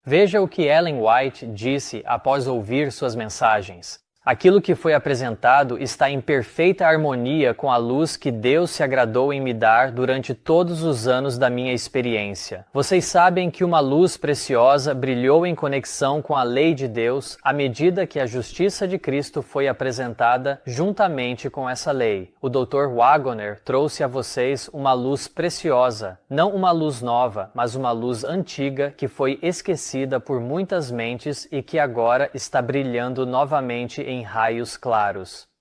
Veja o que Ellen White disse após ouvir suas mensagens. Aquilo que foi apresentado está em perfeita harmonia com a luz que Deus se agradou em me dar durante todos os anos da minha experiência. Vocês sabem que uma luz preciosa brilhou em conexão com a lei de Deus à medida que a justiça de Cristo foi apresentada juntamente com essa lei. O Dr. Wagoner trouxe a vocês uma luz preciosa, não uma luz nova, mas uma luz antiga que foi esquecida por muitas mentes e que agora está brilhando novamente em raios claros.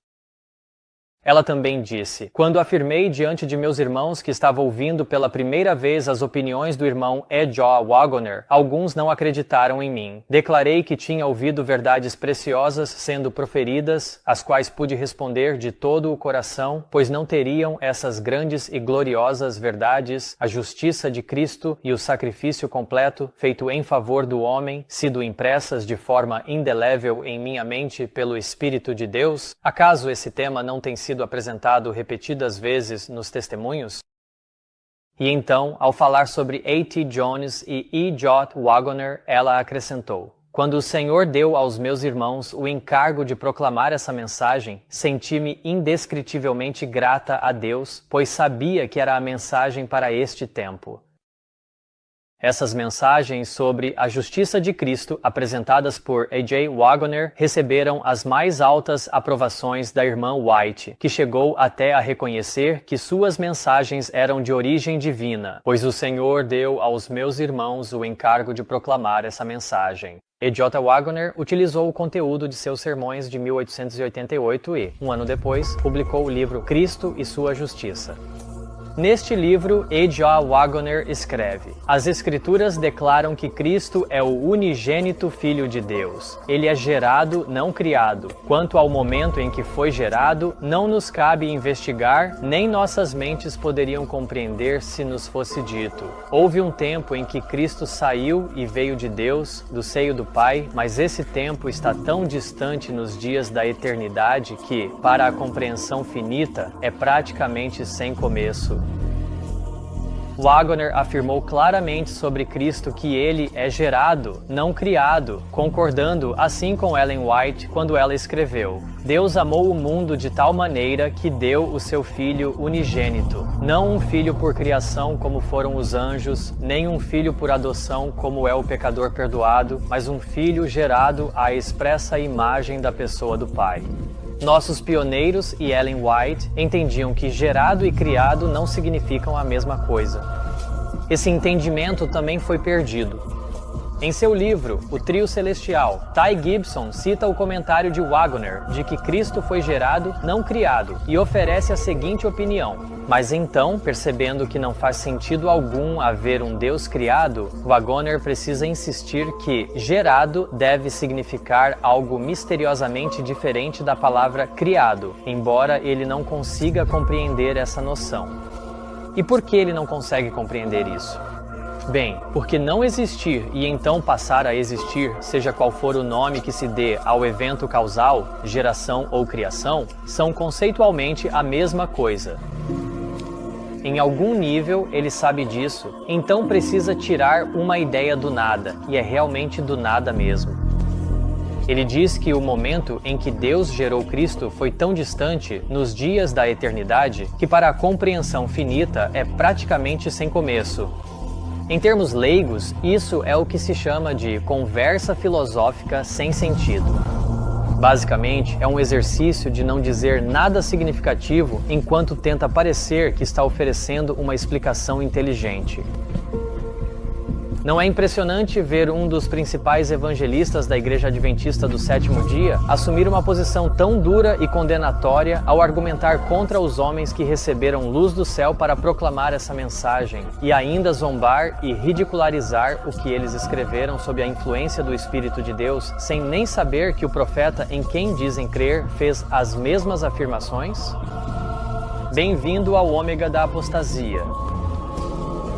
Ela também disse: quando afirmei diante de meus irmãos que estava ouvindo pela primeira vez as opiniões do irmão E. J. Wagoner, alguns não acreditaram em mim. Declarei que tinha ouvido verdades preciosas sendo proferidas, às quais pude responder de todo o coração, pois não teriam essas grandes e gloriosas verdades, a justiça de Cristo e o sacrifício completo feito em favor do homem, sido impressas de forma indelével em minha mente pelo Espírito de Deus? Acaso esse tema não tem sido apresentado repetidas vezes nos testemunhos? E então, ao falar sobre A.T. Jones e E. J. Wagoner, ela acrescentou: quando o Senhor deu aos meus irmãos o encargo de proclamar essa mensagem, senti-me indescritivelmente grata a Deus, pois sabia que era a mensagem para este tempo. Essas mensagens sobre a justiça de Cristo, apresentadas por A. J. Wagoner, receberam as mais altas aprovações da irmã White, que chegou até a reconhecer que suas mensagens eram de origem divina, pois o Senhor deu aos meus irmãos o encargo de proclamar essa mensagem. E. J. Wagoner utilizou o conteúdo de seus sermões de 1888 e, um ano depois, publicou o livro Cristo e Sua Justiça. Neste livro, E. J. Wagoner escreve: as Escrituras declaram que Cristo é o unigênito Filho de Deus. Ele é gerado, não criado. Quanto ao momento em que foi gerado, não nos cabe investigar, nem nossas mentes poderiam compreender se nos fosse dito. Houve um tempo em que Cristo saiu e veio de Deus, do seio do Pai, mas esse tempo está tão distante nos dias da eternidade que, para a compreensão finita, é praticamente sem começo. Wagoner afirmou claramente sobre Cristo que ele é gerado, não criado, concordando assim com Ellen White quando ela escreveu: Deus amou o mundo de tal maneira que deu o seu Filho unigênito, não um filho por criação como foram os anjos, nem um filho por adoção como é o pecador perdoado, mas um filho gerado à expressa imagem da pessoa do Pai. Nossos pioneiros e Ellen White entendiam que gerado e criado não significam a mesma coisa. Esse entendimento também foi perdido. Em seu livro, O Trio Celestial, Ty Gibson cita o comentário de Wagoner de que Cristo foi gerado, não criado, e oferece a seguinte opinião: mas então, percebendo que não faz sentido algum haver um Deus criado, Wagoner precisa insistir que gerado deve significar algo misteriosamente diferente da palavra criado, embora ele não consiga compreender essa noção. E por que ele não consegue compreender isso? Bem, porque não existir e então passar a existir, seja qual for o nome que se dê ao evento causal, geração ou criação, são conceitualmente a mesma coisa. Em algum nível ele sabe disso, então precisa tirar uma ideia do nada, e é realmente do nada mesmo. Ele diz que o momento em que Deus gerou Cristo foi tão distante, nos dias da eternidade, que para a compreensão finita é praticamente sem começo. Em termos leigos, isso é o que se chama de conversa filosófica sem sentido. Basicamente, é um exercício de não dizer nada significativo enquanto tenta parecer que está oferecendo uma explicação inteligente. Não é impressionante ver um dos principais evangelistas da Igreja Adventista do Sétimo Dia assumir uma posição tão dura e condenatória ao argumentar contra os homens que receberam luz do céu para proclamar essa mensagem e ainda zombar e ridicularizar o que eles escreveram sob a influência do Espírito de Deus, sem nem saber que o profeta em quem dizem crer fez as mesmas afirmações? Bem-vindo ao ômega da apostasia.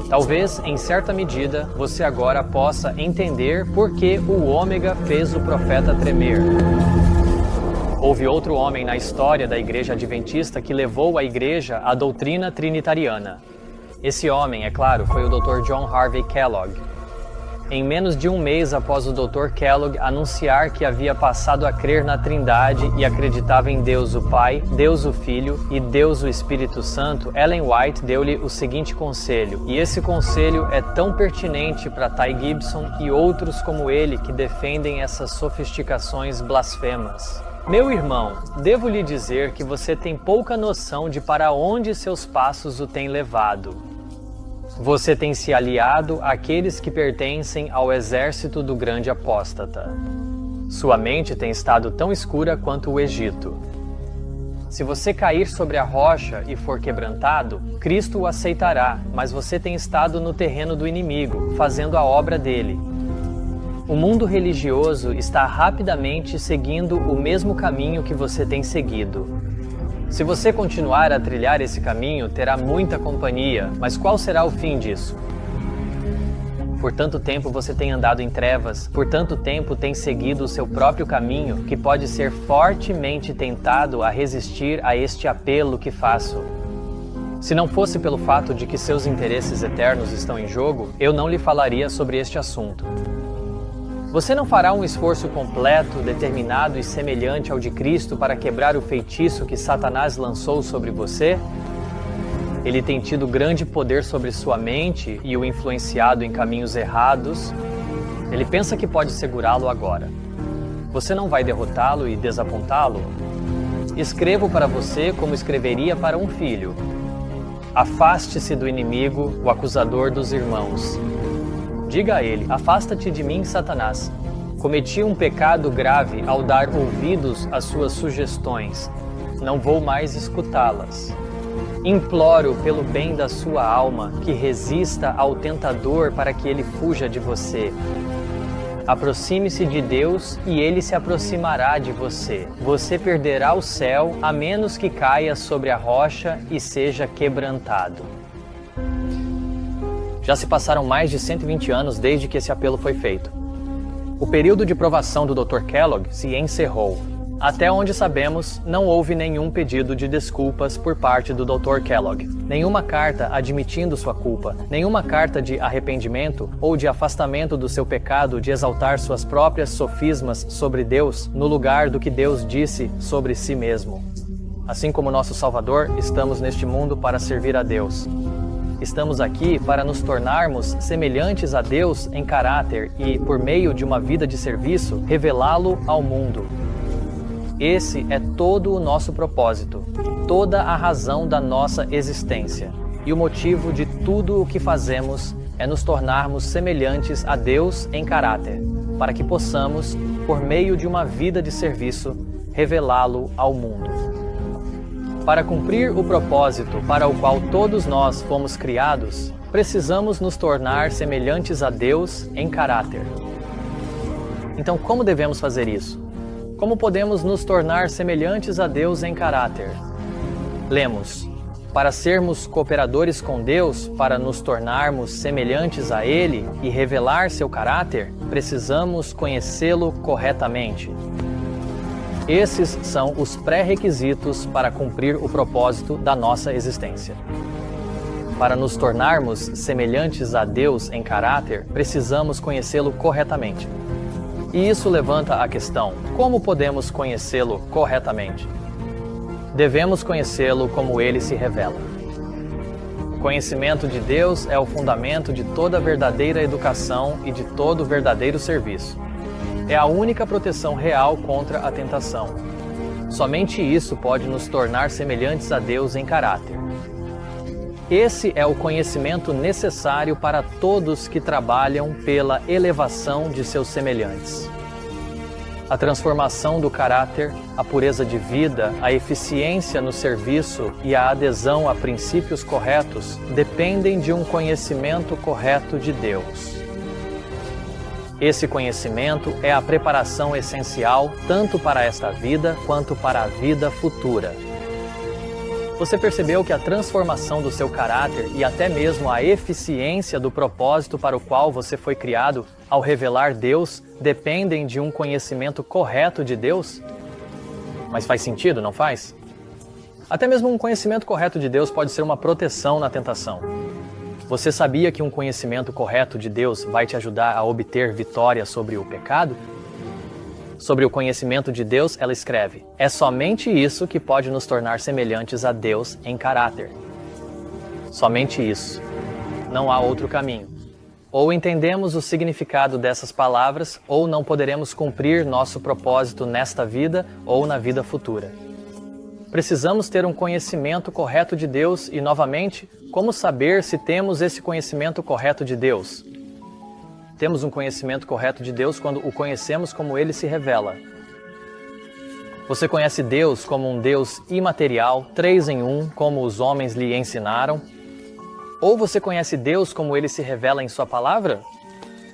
Talvez, em certa medida, você agora possa entender por que o ômega fez o profeta tremer. Houve outro homem na história da Igreja Adventista que levou a Igreja à doutrina trinitariana. Esse homem, é claro, foi o Dr. John Harvey Kellogg. Em menos de um mês após o Dr. Kellogg anunciar que havia passado a crer na Trindade e acreditava em Deus o Pai, Deus o Filho e Deus o Espírito Santo, Ellen White deu-lhe o seguinte conselho, e esse conselho é tão pertinente para Ty Gibson e outros como ele que defendem essas sofisticações blasfemas. Meu irmão, devo lhe dizer que você tem pouca noção de para onde seus passos o têm levado. Você tem se aliado àqueles que pertencem ao exército do grande apóstata. Sua mente tem estado tão escura quanto o Egito. Se você cair sobre a rocha e for quebrantado, Cristo o aceitará, mas você tem estado no terreno do inimigo, fazendo a obra dele. O mundo religioso está rapidamente seguindo o mesmo caminho que você tem seguido. Se você continuar a trilhar esse caminho, terá muita companhia, mas qual será o fim disso? Por tanto tempo você tem andado em trevas, por tanto tempo tem seguido o seu próprio caminho, que pode ser fortemente tentado a resistir a este apelo que faço. Se não fosse pelo fato de que seus interesses eternos estão em jogo, eu não lhe falaria sobre este assunto. Você não fará um esforço completo, determinado e semelhante ao de Cristo para quebrar o feitiço que Satanás lançou sobre você? Ele tem tido grande poder sobre sua mente e o influenciado em caminhos errados. Ele pensa que pode segurá-lo agora. Você não vai derrotá-lo e desapontá-lo? Escrevo para você como escreveria para um filho. Afaste-se do inimigo, o acusador dos irmãos. Diga a ele, afasta-te de mim, Satanás. Cometi um pecado grave ao dar ouvidos às suas sugestões. Não vou mais escutá-las. Imploro pelo bem da sua alma que resista ao tentador para que ele fuja de você. Aproxime-se de Deus e ele se aproximará de você. Você perderá o céu a menos que caia sobre a rocha e seja quebrantado. Já se passaram mais de 120 anos desde que esse apelo foi feito. O período de provação do Dr. Kellogg se encerrou. Até onde sabemos, não houve nenhum pedido de desculpas por parte do Dr. Kellogg, nenhuma carta admitindo sua culpa, nenhuma carta de arrependimento ou de afastamento do seu pecado de exaltar suas próprias sofismas sobre Deus no lugar do que Deus disse sobre si mesmo. Assim como nosso Salvador, estamos neste mundo para servir a Deus. Estamos aqui para nos tornarmos semelhantes a Deus em caráter e, por meio de uma vida de serviço, revelá-lo ao mundo. Esse é todo o nosso propósito, toda a razão da nossa existência. E o motivo de tudo o que fazemos é nos tornarmos semelhantes a Deus em caráter, para que possamos, por meio de uma vida de serviço, revelá-lo ao mundo. Para cumprir o propósito para o qual todos nós fomos criados, precisamos nos tornar semelhantes a Deus em caráter. Então, como devemos fazer isso? Como podemos nos tornar semelhantes a Deus em caráter? Lemos: para sermos cooperadores com Deus, para nos tornarmos semelhantes a Ele e revelar seu caráter, precisamos conhecê-lo corretamente. Esses são os pré-requisitos para cumprir o propósito da nossa existência. Para nos tornarmos semelhantes a Deus em caráter, precisamos conhecê-lo corretamente. E isso levanta a questão: como podemos conhecê-lo corretamente? Devemos conhecê-lo como ele se revela. O conhecimento de Deus é o fundamento de toda verdadeira educação e de todo verdadeiro serviço. É a única proteção real contra a tentação. Somente isso pode nos tornar semelhantes a Deus em caráter. Esse é o conhecimento necessário para todos que trabalham pela elevação de seus semelhantes. A transformação do caráter, a pureza de vida, a eficiência no serviço e a adesão a princípios corretos dependem de um conhecimento correto de Deus. Esse conhecimento é a preparação essencial tanto para esta vida quanto para a vida futura. Você percebeu que a transformação do seu caráter e até mesmo a eficiência do propósito para o qual você foi criado, ao revelar Deus, dependem de um conhecimento correto de Deus? Mas faz sentido, não faz? Até mesmo um conhecimento correto de Deus pode ser uma proteção na tentação. Você sabia que um conhecimento correto de Deus vai te ajudar a obter vitória sobre o pecado? Sobre o conhecimento de Deus, ela escreve: é somente isso que pode nos tornar semelhantes a Deus em caráter. Somente isso. Não há outro caminho. Ou entendemos o significado dessas palavras, ou não poderemos cumprir nosso propósito nesta vida ou na vida futura. Precisamos ter um conhecimento correto de Deus e, novamente, como saber se temos esse conhecimento correto de Deus? Temos um conhecimento correto de Deus quando o conhecemos como Ele se revela. Você conhece Deus como um Deus imaterial, 3 em 1, como os homens lhe ensinaram? Ou você conhece Deus como Ele se revela em Sua palavra?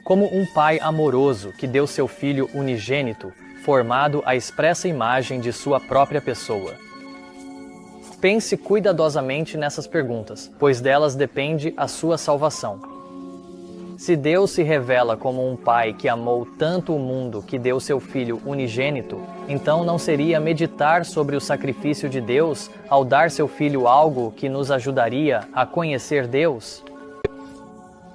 Como um Pai amoroso que deu seu Filho unigênito, formado à expressa imagem de Sua própria pessoa. Pense cuidadosamente nessas perguntas, pois delas depende a sua salvação. Se Deus se revela como um Pai que amou tanto o mundo que deu seu Filho unigênito, então não seria meditar sobre o sacrifício de Deus ao dar seu Filho algo que nos ajudaria a conhecer Deus?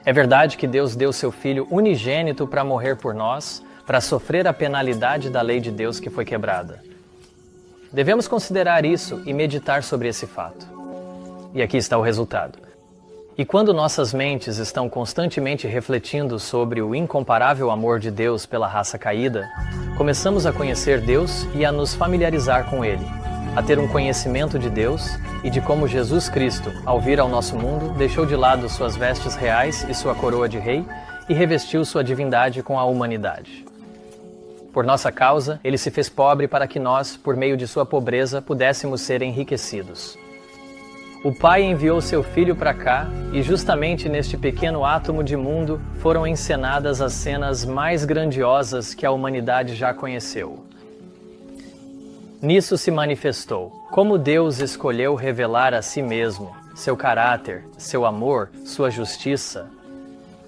É verdade que Deus deu seu Filho unigênito para morrer por nós, para sofrer a penalidade da lei de Deus que foi quebrada. Devemos considerar isso e meditar sobre esse fato. E aqui está o resultado. E quando nossas mentes estão constantemente refletindo sobre o incomparável amor de Deus pela raça caída, começamos a conhecer Deus e a nos familiarizar com Ele, a ter um conhecimento de Deus e de como Jesus Cristo, ao vir ao nosso mundo, deixou de lado suas vestes reais e sua coroa de rei e revestiu sua divindade com a humanidade. Por nossa causa, Ele se fez pobre para que nós, por meio de sua pobreza, pudéssemos ser enriquecidos. O Pai enviou seu Filho para cá e justamente neste pequeno átomo de mundo foram encenadas as cenas mais grandiosas que a humanidade já conheceu. Nisso se manifestou como Deus escolheu revelar a si mesmo, seu caráter, seu amor, sua justiça.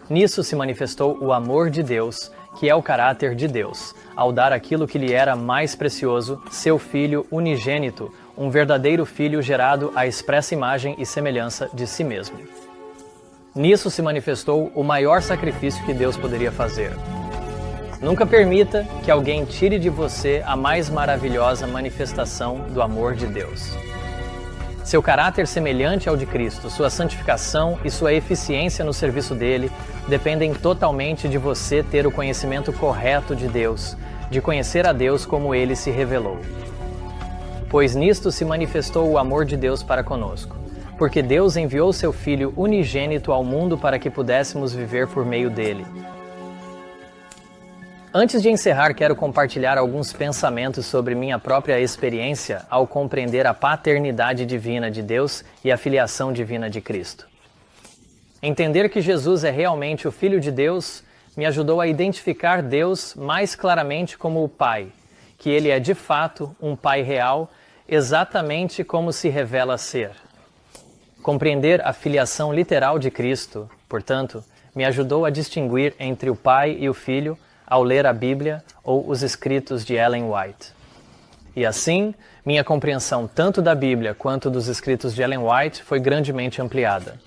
Nisso se manifestou o amor de Deus, que é o caráter de Deus, ao dar aquilo que lhe era mais precioso, seu Filho unigênito, um verdadeiro Filho gerado à expressa imagem e semelhança de si mesmo. Nisso se manifestou o maior sacrifício que Deus poderia fazer. Nunca permita que alguém tire de você a mais maravilhosa manifestação do amor de Deus. Seu caráter semelhante ao de Cristo, sua santificação e sua eficiência no serviço dele dependem totalmente de você ter o conhecimento correto de Deus, de conhecer a Deus como Ele se revelou. Pois nisto se manifestou o amor de Deus para conosco, porque Deus enviou seu Filho unigênito ao mundo para que pudéssemos viver por meio dele. Antes de encerrar, quero compartilhar alguns pensamentos sobre minha própria experiência ao compreender a paternidade divina de Deus e a filiação divina de Cristo. Entender que Jesus é realmente o Filho de Deus me ajudou a identificar Deus mais claramente como o Pai, que Ele é de fato um Pai real, exatamente como se revela ser. Compreender a filiação literal de Cristo, portanto, me ajudou a distinguir entre o Pai e o Filho ao ler a Bíblia ou os escritos de Ellen White. E assim, minha compreensão tanto da Bíblia quanto dos escritos de Ellen White foi grandemente ampliada.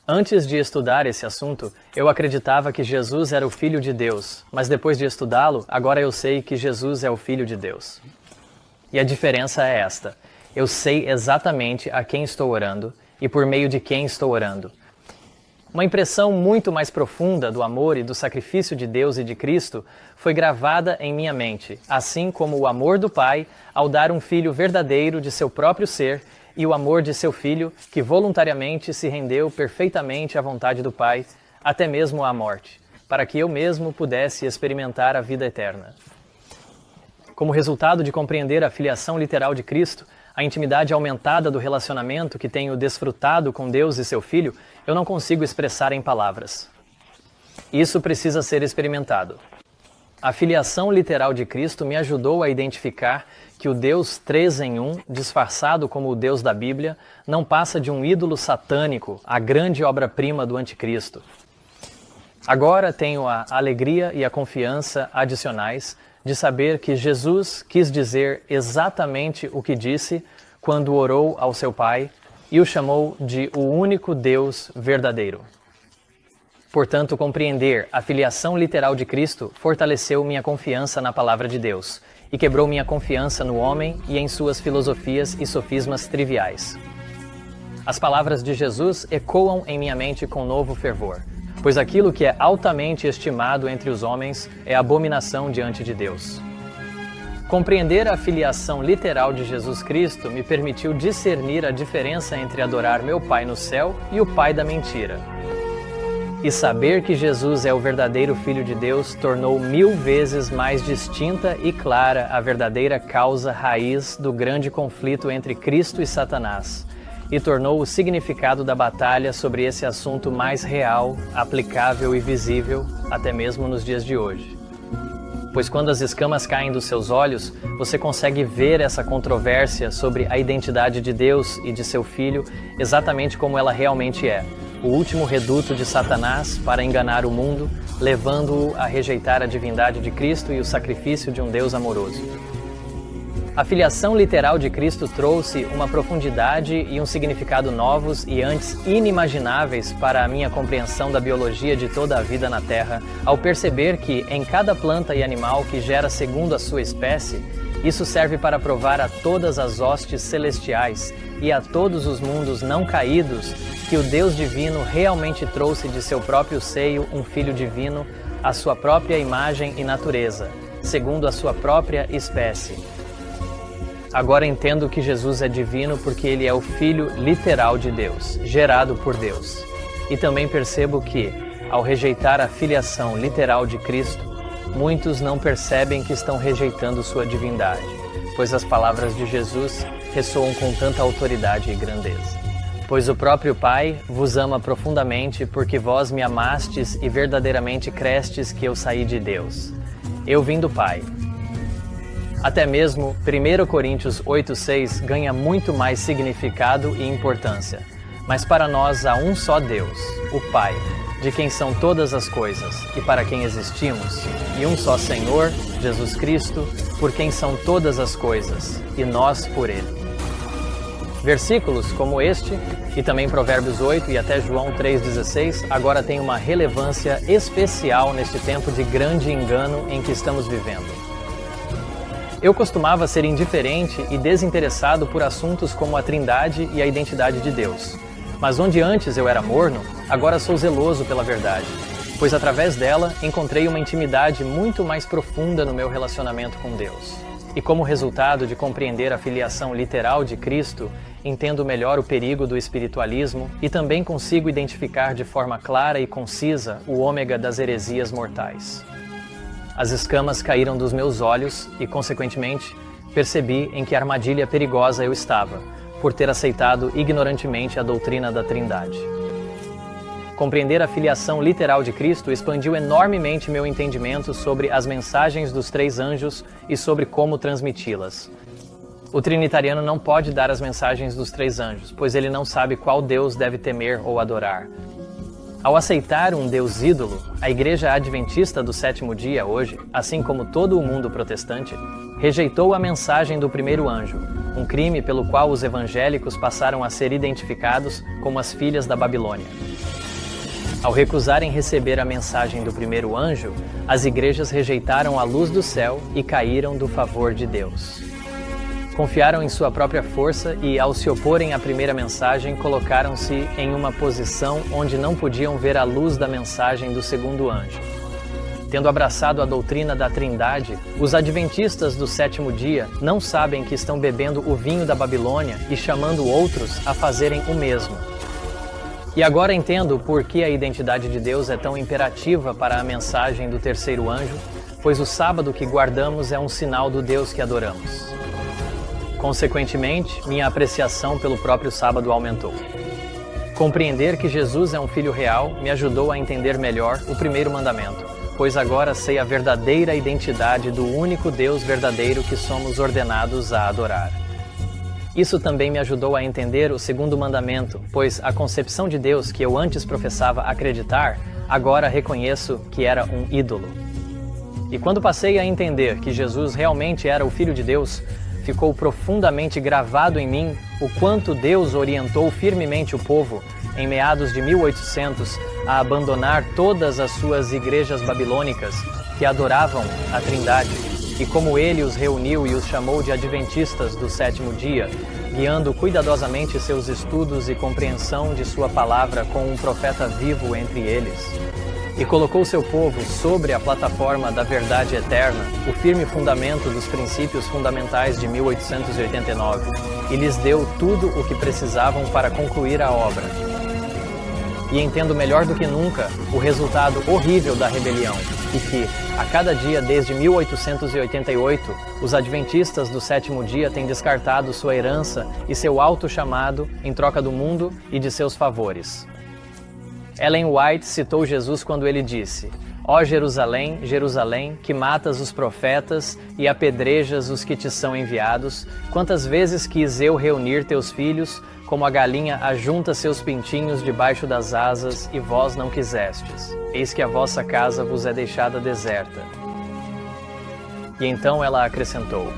Antes de estudar esse assunto, eu acreditava que Jesus era o Filho de Deus, mas depois de estudá-lo, agora eu sei que Jesus é o Filho de Deus. E a diferença é esta: eu sei exatamente a quem estou orando e por meio de quem estou orando. Uma impressão muito mais profunda do amor e do sacrifício de Deus e de Cristo foi gravada em minha mente, assim como o amor do Pai ao dar um Filho verdadeiro de seu próprio ser, e o amor de seu Filho, que voluntariamente se rendeu perfeitamente à vontade do Pai, até mesmo à morte, para que eu mesmo pudesse experimentar a vida eterna. Como resultado de compreender a filiação literal de Cristo, a intimidade aumentada do relacionamento que tenho desfrutado com Deus e seu Filho, eu não consigo expressar em palavras. Isso precisa ser experimentado. A filiação literal de Cristo me ajudou a identificar que o Deus 3 em 1, disfarçado como o Deus da Bíblia, não passa de um ídolo satânico, a grande obra-prima do Anticristo. Agora tenho a alegria e a confiança adicionais de saber que Jesus quis dizer exatamente o que disse quando orou ao seu Pai e o chamou de o único Deus verdadeiro. Portanto, compreender a filiação literal de Cristo fortaleceu minha confiança na Palavra de Deus e quebrou minha confiança no homem e em suas filosofias e sofismas triviais. As palavras de Jesus ecoam em minha mente com novo fervor, pois aquilo que é altamente estimado entre os homens é abominação diante de Deus. Compreender a filiação literal de Jesus Cristo me permitiu discernir a diferença entre adorar meu Pai no céu e o Pai da mentira. E saber que Jesus é o verdadeiro Filho de Deus tornou 1000 vezes mais distinta e clara a verdadeira causa raiz do grande conflito entre Cristo e Satanás, e tornou o significado da batalha sobre esse assunto mais real, aplicável e visível, até mesmo nos dias de hoje. Pois quando as escamas caem dos seus olhos, você consegue ver essa controvérsia sobre a identidade de Deus e de seu Filho exatamente como ela realmente é. O último reduto de Satanás para enganar o mundo, levando-o a rejeitar a divindade de Cristo e o sacrifício de um Deus amoroso. A filiação literal de Cristo trouxe uma profundidade e um significado novos e antes inimagináveis para a minha compreensão da biologia de toda a vida na Terra, ao perceber que, em cada planta e animal que gera segundo a sua espécie, isso serve para provar a todas as hostes celestiais e a todos os mundos não caídos que o Deus divino realmente trouxe de seu próprio seio um Filho divino, à sua própria imagem e natureza, segundo a sua própria espécie. Agora entendo que Jesus é divino porque ele é o Filho literal de Deus, gerado por Deus. E também percebo que, ao rejeitar a filiação literal de Cristo, muitos não percebem que estão rejeitando sua divindade, pois as palavras de Jesus ressoam com tanta autoridade e grandeza. Pois o próprio Pai vos ama profundamente porque vós me amastes e verdadeiramente crestes que eu saí de Deus. Eu vim do Pai. Até mesmo 1 Coríntios 8,6 ganha muito mais significado e importância. Mas para nós há um só Deus, o Pai, de quem são todas as coisas e para quem existimos, e um só Senhor, Jesus Cristo, por quem são todas as coisas, e nós por Ele. Versículos como este, e também Provérbios 8 e até João 3,16, agora têm uma relevância especial neste tempo de grande engano em que estamos vivendo. Eu costumava ser indiferente e desinteressado por assuntos como a Trindade e a identidade de Deus. Mas onde antes eu era morno, agora sou zeloso pela verdade, pois através dela encontrei uma intimidade muito mais profunda no meu relacionamento com Deus. E como resultado de compreender a filiação literal de Cristo, entendo melhor o perigo do espiritualismo e também consigo identificar de forma clara e concisa o ômega das heresias mortais. As escamas caíram dos meus olhos e, consequentemente, percebi em que armadilha perigosa eu estava, por ter aceitado ignorantemente a doutrina da Trindade. Compreender a filiação literal de Cristo expandiu enormemente meu entendimento sobre as mensagens dos 3 anjos e sobre como transmiti-las. O trinitariano não pode dar as mensagens dos 3 anjos, pois ele não sabe qual Deus deve temer ou adorar. Ao aceitar um Deus ídolo, a Igreja Adventista do 7º dia hoje, assim como todo o mundo protestante, rejeitou a mensagem do primeiro anjo, um crime pelo qual os evangélicos passaram a ser identificados como as filhas da Babilônia. Ao recusarem receber a mensagem do primeiro anjo, as igrejas rejeitaram a luz do céu e caíram do favor de Deus. Confiaram em sua própria força e, ao se oporem à primeira mensagem, colocaram-se em uma posição onde não podiam ver a luz da mensagem do segundo anjo. Tendo abraçado a doutrina da Trindade, os adventistas do sétimo dia não sabem que estão bebendo o vinho da Babilônia e chamando outros a fazerem o mesmo. E agora entendo por que a identidade de Deus é tão imperativa para a mensagem do terceiro anjo, pois o sábado que guardamos é um sinal do Deus que adoramos. Consequentemente, minha apreciação pelo próprio sábado aumentou. Compreender que Jesus é um filho real me ajudou a entender melhor o primeiro mandamento, pois agora sei a verdadeira identidade do único Deus verdadeiro que somos ordenados a adorar. Isso também me ajudou a entender o segundo mandamento, pois a concepção de Deus que eu antes professava acreditar, agora reconheço que era um ídolo. E quando passei a entender que Jesus realmente era o Filho de Deus, ficou profundamente gravado em mim o quanto Deus orientou firmemente o povo, em meados de 1800, a abandonar todas as suas igrejas babilônicas que adoravam a Trindade, e como ele os reuniu e os chamou de adventistas do sétimo dia, guiando cuidadosamente seus estudos e compreensão de sua palavra com um profeta vivo entre eles. E colocou seu povo sobre a plataforma da verdade eterna, o firme fundamento dos princípios fundamentais de 1889, e lhes deu tudo o que precisavam para concluir a obra. E entendo melhor do que nunca o resultado horrível da rebelião, e que, a cada dia desde 1888, os adventistas do sétimo dia têm descartado sua herança e seu alto chamado em troca do mundo e de seus favores. Ellen White citou Jesus quando ele disse: Ó Jerusalém, Jerusalém, que matas os profetas e apedrejas os que te são enviados, quantas vezes quis eu reunir teus filhos, como a galinha ajunta seus pintinhos debaixo das asas, e vós não quisestes. Eis que a vossa casa vos é deixada deserta. E então ela acrescentou: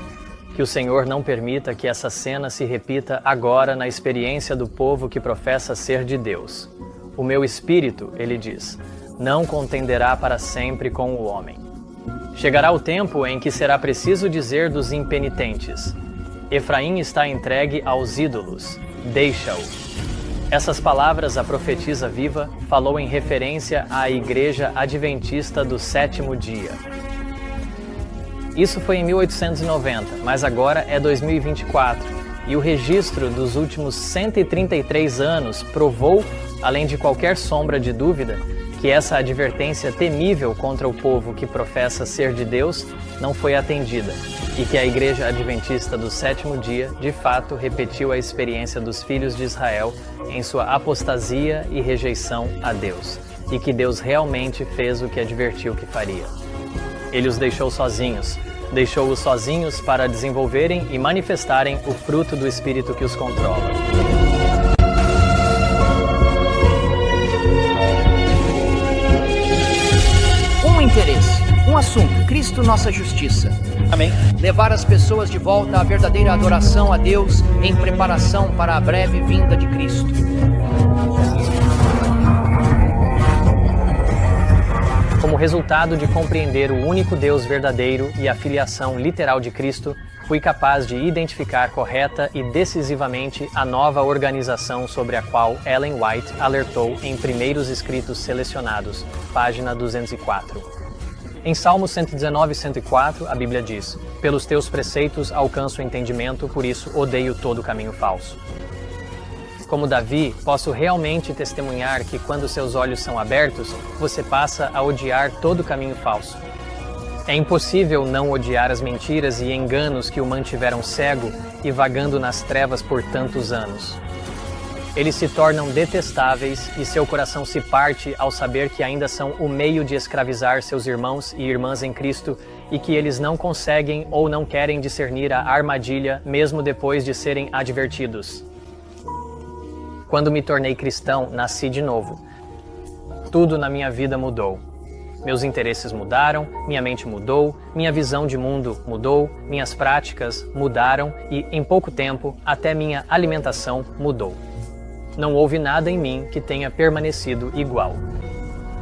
que o Senhor não permita que essa cena se repita agora na experiência do povo que professa ser de Deus. O meu espírito, ele diz, não contenderá para sempre com o homem. Chegará o tempo em que será preciso dizer dos impenitentes: Efraim está entregue aos ídolos, deixa-o. Essas palavras a profetisa viva falou em referência à Igreja Adventista do sétimo dia. Isso foi em 1890, mas agora é 2024, e o registro dos últimos 133 anos provou, além de qualquer sombra de dúvida, que essa advertência temível contra o povo que professa ser de Deus não foi atendida, e que a Igreja Adventista do sétimo dia, de fato, repetiu a experiência dos filhos de Israel em sua apostasia e rejeição a Deus, e que Deus realmente fez o que advertiu que faria. Ele os deixou sozinhos para desenvolverem e manifestarem o fruto do Espírito que os controla. Interesse, um assunto: Cristo, nossa justiça. Amém. Levar as pessoas de volta à verdadeira adoração a Deus em preparação para a breve vinda de Cristo. Como resultado de compreender o único Deus verdadeiro e a filiação literal de Cristo, fui capaz de identificar correta e decisivamente a nova organização sobre a qual Ellen White alertou em Primeiros Escritos Selecionados, página 204. Em Salmos 119 e 104, a Bíblia diz: Pelos teus preceitos alcanço o entendimento, por isso odeio todo caminho falso. Como Davi, posso realmente testemunhar que quando seus olhos são abertos, você passa a odiar todo caminho falso. É impossível não odiar as mentiras e enganos que o mantiveram cego e vagando nas trevas por tantos anos. Eles se tornam detestáveis e seu coração se parte ao saber que ainda são o meio de escravizar seus irmãos e irmãs em Cristo e que eles não conseguem ou não querem discernir a armadilha mesmo depois de serem advertidos. Quando me tornei cristão, nasci de novo. Tudo na minha vida mudou. Meus interesses mudaram, minha mente mudou, minha visão de mundo mudou, minhas práticas mudaram e, em pouco tempo, até minha alimentação mudou. Não houve nada em mim que tenha permanecido igual.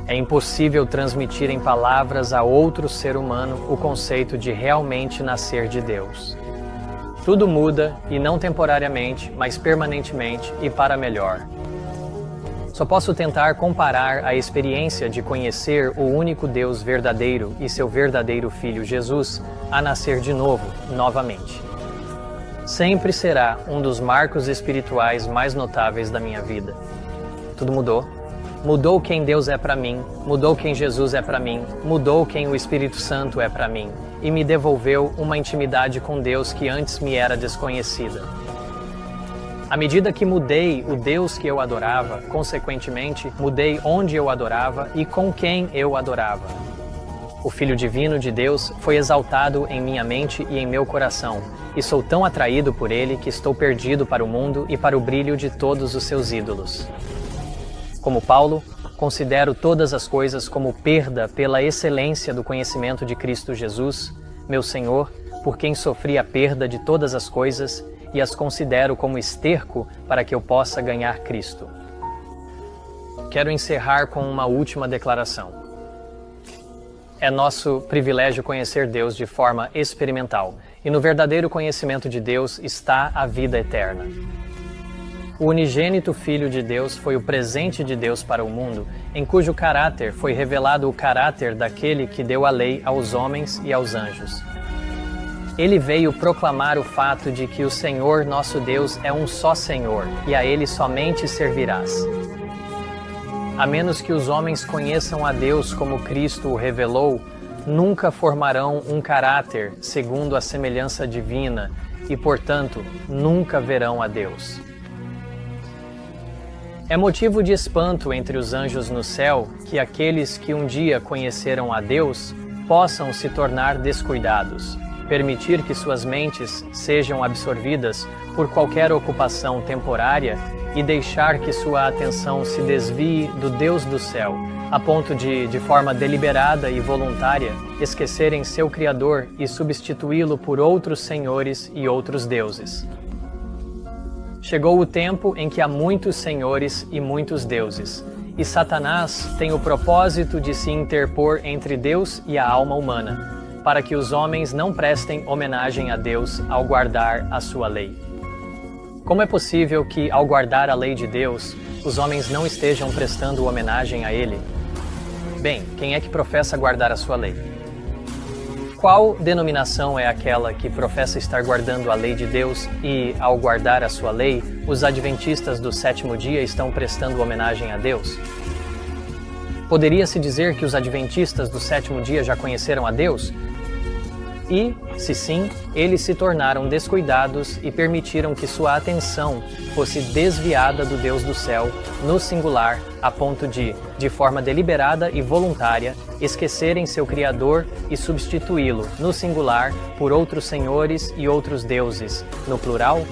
É impossível transmitir em palavras a outro ser humano o conceito de realmente nascer de Deus. Tudo muda, e não temporariamente, mas permanentemente e para melhor. Só posso tentar comparar a experiência de conhecer o único Deus verdadeiro e seu verdadeiro Filho Jesus a nascer de novo, novamente. Sempre será um dos marcos espirituais mais notáveis da minha vida. Tudo mudou. Mudou quem Deus é para mim, mudou quem Jesus é para mim, mudou quem o Espírito Santo é para mim, e me devolveu uma intimidade com Deus que antes me era desconhecida. À medida que mudei o Deus que eu adorava, consequentemente, mudei onde eu adorava e com quem eu adorava. O Filho Divino de Deus foi exaltado em minha mente e em meu coração, e sou tão atraído por ele que estou perdido para o mundo e para o brilho de todos os seus ídolos. Como Paulo, considero todas as coisas como perda pela excelência do conhecimento de Cristo Jesus, meu Senhor, por quem sofri a perda de todas as coisas e as considero como esterco para que eu possa ganhar Cristo. Quero encerrar com uma última declaração. É nosso privilégio conhecer Deus de forma experimental, e no verdadeiro conhecimento de Deus está a vida eterna. O unigênito Filho de Deus foi o presente de Deus para o mundo, em cujo caráter foi revelado o caráter daquele que deu a lei aos homens e aos anjos. Ele veio proclamar o fato de que o Senhor nosso Deus é um só Senhor, e a Ele somente servirás. A menos que os homens conheçam a Deus como Cristo o revelou, nunca formarão um caráter segundo a semelhança divina e, portanto, nunca verão a Deus. É motivo de espanto entre os anjos no céu que aqueles que um dia conheceram a Deus possam se tornar descuidados, permitir que suas mentes sejam absorvidas por qualquer ocupação temporária e deixar que sua atenção se desvie do Deus do céu, a ponto de forma deliberada e voluntária, esquecerem seu Criador e substituí-lo por outros senhores e outros deuses. Chegou o tempo em que há muitos senhores e muitos deuses, e Satanás tem o propósito de se interpor entre Deus e a alma humana, para que os homens não prestem homenagem a Deus ao guardar a sua lei. Como é possível que, ao guardar a lei de Deus, os homens não estejam prestando homenagem a Ele? Bem, quem é que professa guardar a sua lei? Qual denominação é aquela que professa estar guardando a lei de Deus e, ao guardar a sua lei, os adventistas do sétimo dia estão prestando homenagem a Deus? Poderia-se dizer que os adventistas do sétimo dia já conheceram a Deus? E, se sim, eles se tornaram descuidados e permitiram que sua atenção fosse desviada do Deus do céu, no singular, a ponto de forma deliberada e voluntária, esquecerem seu Criador e substituí-lo, no singular, por outros senhores e outros deuses, no plural?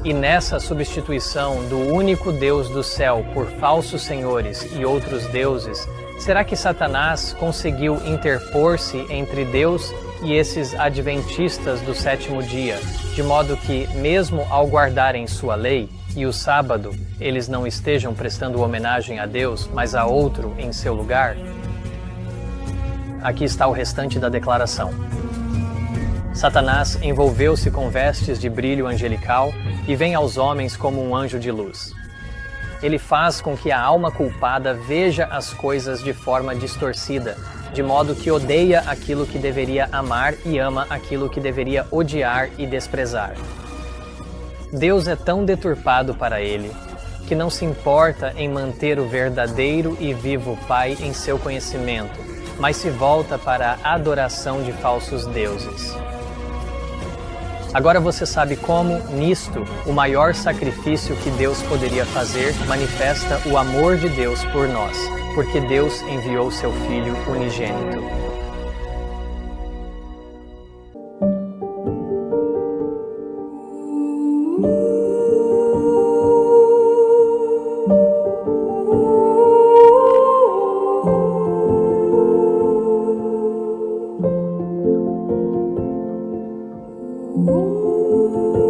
E nessa substituição do único Deus do céu por falsos senhores e outros deuses, será que Satanás conseguiu interpor-se entre Deus e esses adventistas do sétimo dia, de modo que, mesmo ao guardarem sua lei e o sábado, eles não estejam prestando homenagem a Deus, mas a outro em seu lugar? Aqui está o restante da declaração. Satanás envolveu-se com vestes de brilho angelical e vem aos homens como um anjo de luz. Ele faz com que a alma culpada veja as coisas de forma distorcida, de modo que odeia aquilo que deveria amar e ama aquilo que deveria odiar e desprezar. Deus é tão deturpado para ele, que não se importa em manter o verdadeiro e vivo Pai em seu conhecimento, mas se volta para a adoração de falsos deuses. Agora você sabe como, nisto, o maior sacrifício que Deus poderia fazer manifesta o amor de Deus por nós, porque Deus enviou seu Filho unigênito. Ooh.